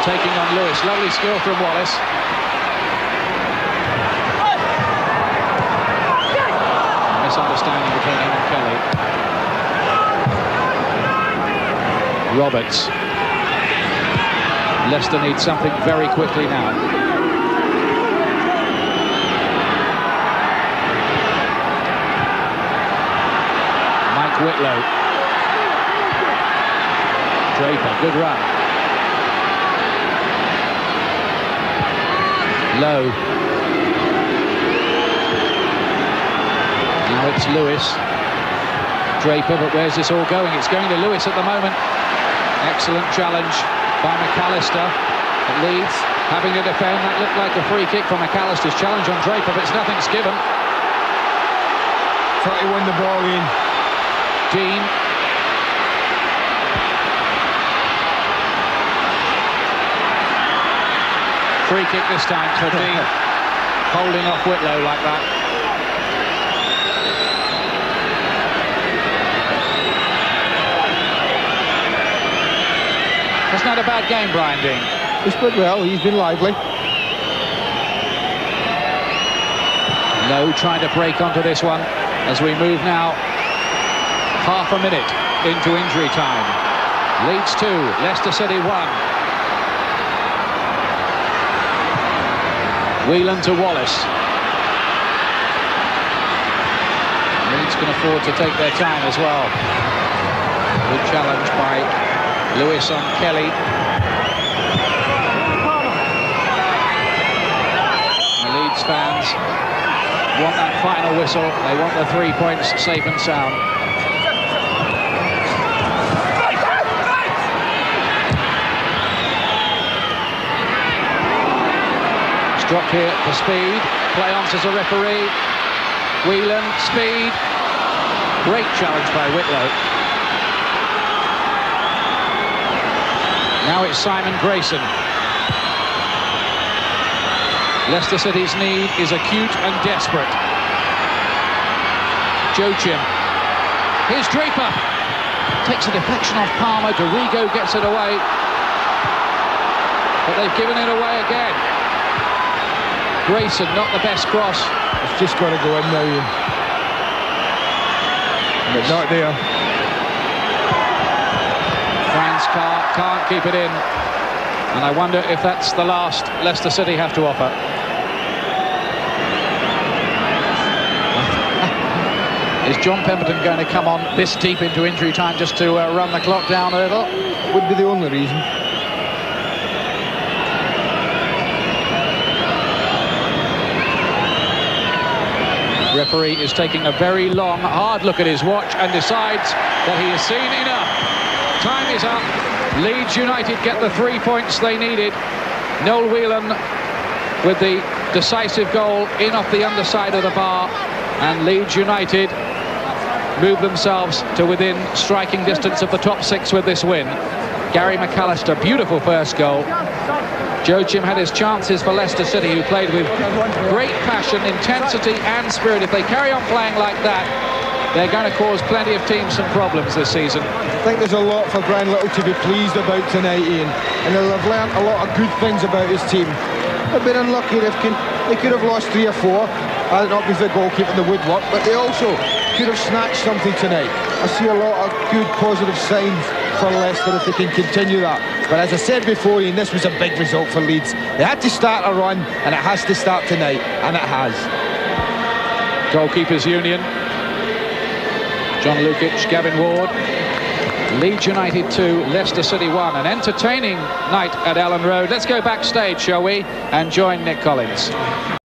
taking on Lewis. Lovely skill from Wallace. Misunderstanding between him and Kelly. Roberts. Leicester needs something very quickly now. Mike Whitlow. Draper, good run. Low. Now it's Lewis. Draper, but where's this all going? It's going to Lewis at the moment. Excellent challenge by McAllister at Leeds, having to defend. That looked like a free kick for McAllister's challenge on Draper, but nothing's given. Thought he won the ball in. Dean. Free kick this time for Dean, holding off Whitlow like that. That's not a bad game, Brian Dean. He's played well, he's been lively. Lowe trying to break onto this one as we move now half a minute into injury time. Leeds 2, Leicester City 1. Whelan to Wallace. Leeds can afford to take their time as well. Good challenge by Lewis on Kelly. The Leeds fans want that final whistle. They want the 3 points safe and sound. It's dropped here for Speed. Play on as a referee. Whelan, Speed. Great challenge by Whitlow. Now it's Simon Grayson. Leicester City's need is acute and desperate. Joachim. Here's Draper. Takes a deflection off Palmer. Dorigo gets it away. But they've given it away again. Grayson, not the best cross. It's just got to go in now, Ian. But not there. Franz can't keep it in, and I wonder if that's the last Leicester City have to offer. Is John Pemberton going to come on this deep into injury time just to run the clock down a little? Would be the only reason. Referee is taking a very long, hard look at his watch and decides that he has seen enough. Time is up. Leeds United get the 3 points they needed. Noel Whelan with the decisive goal in off the underside of the bar, and Leeds United move themselves to within striking distance of the top 6 with this win. Gary McAllister, beautiful first goal. Joe Jim had his chances for Leicester City, who played with great passion, intensity and spirit. If they carry on playing like that, they're going to cause plenty of teams some problems this season. I think there's a lot for Brian Little to be pleased about tonight, Ian, and they'll have learnt a lot of good things about his team. They've been unlucky. They could have lost 3 or 4. I don't know if the goalkeeper, the woodwork, but they also could have snatched something tonight. I see a lot of good positive signs for Leicester if they can continue that. But as I said before, Ian, this was a big result for Leeds. They had to start a run, and it has to start tonight, and it has. Goalkeepers union. John Lukic, Gavin Ward. Leeds United 2, Leicester City 1. An entertaining night at Ellen Road. Let's go backstage, shall we, and join Nick Collins.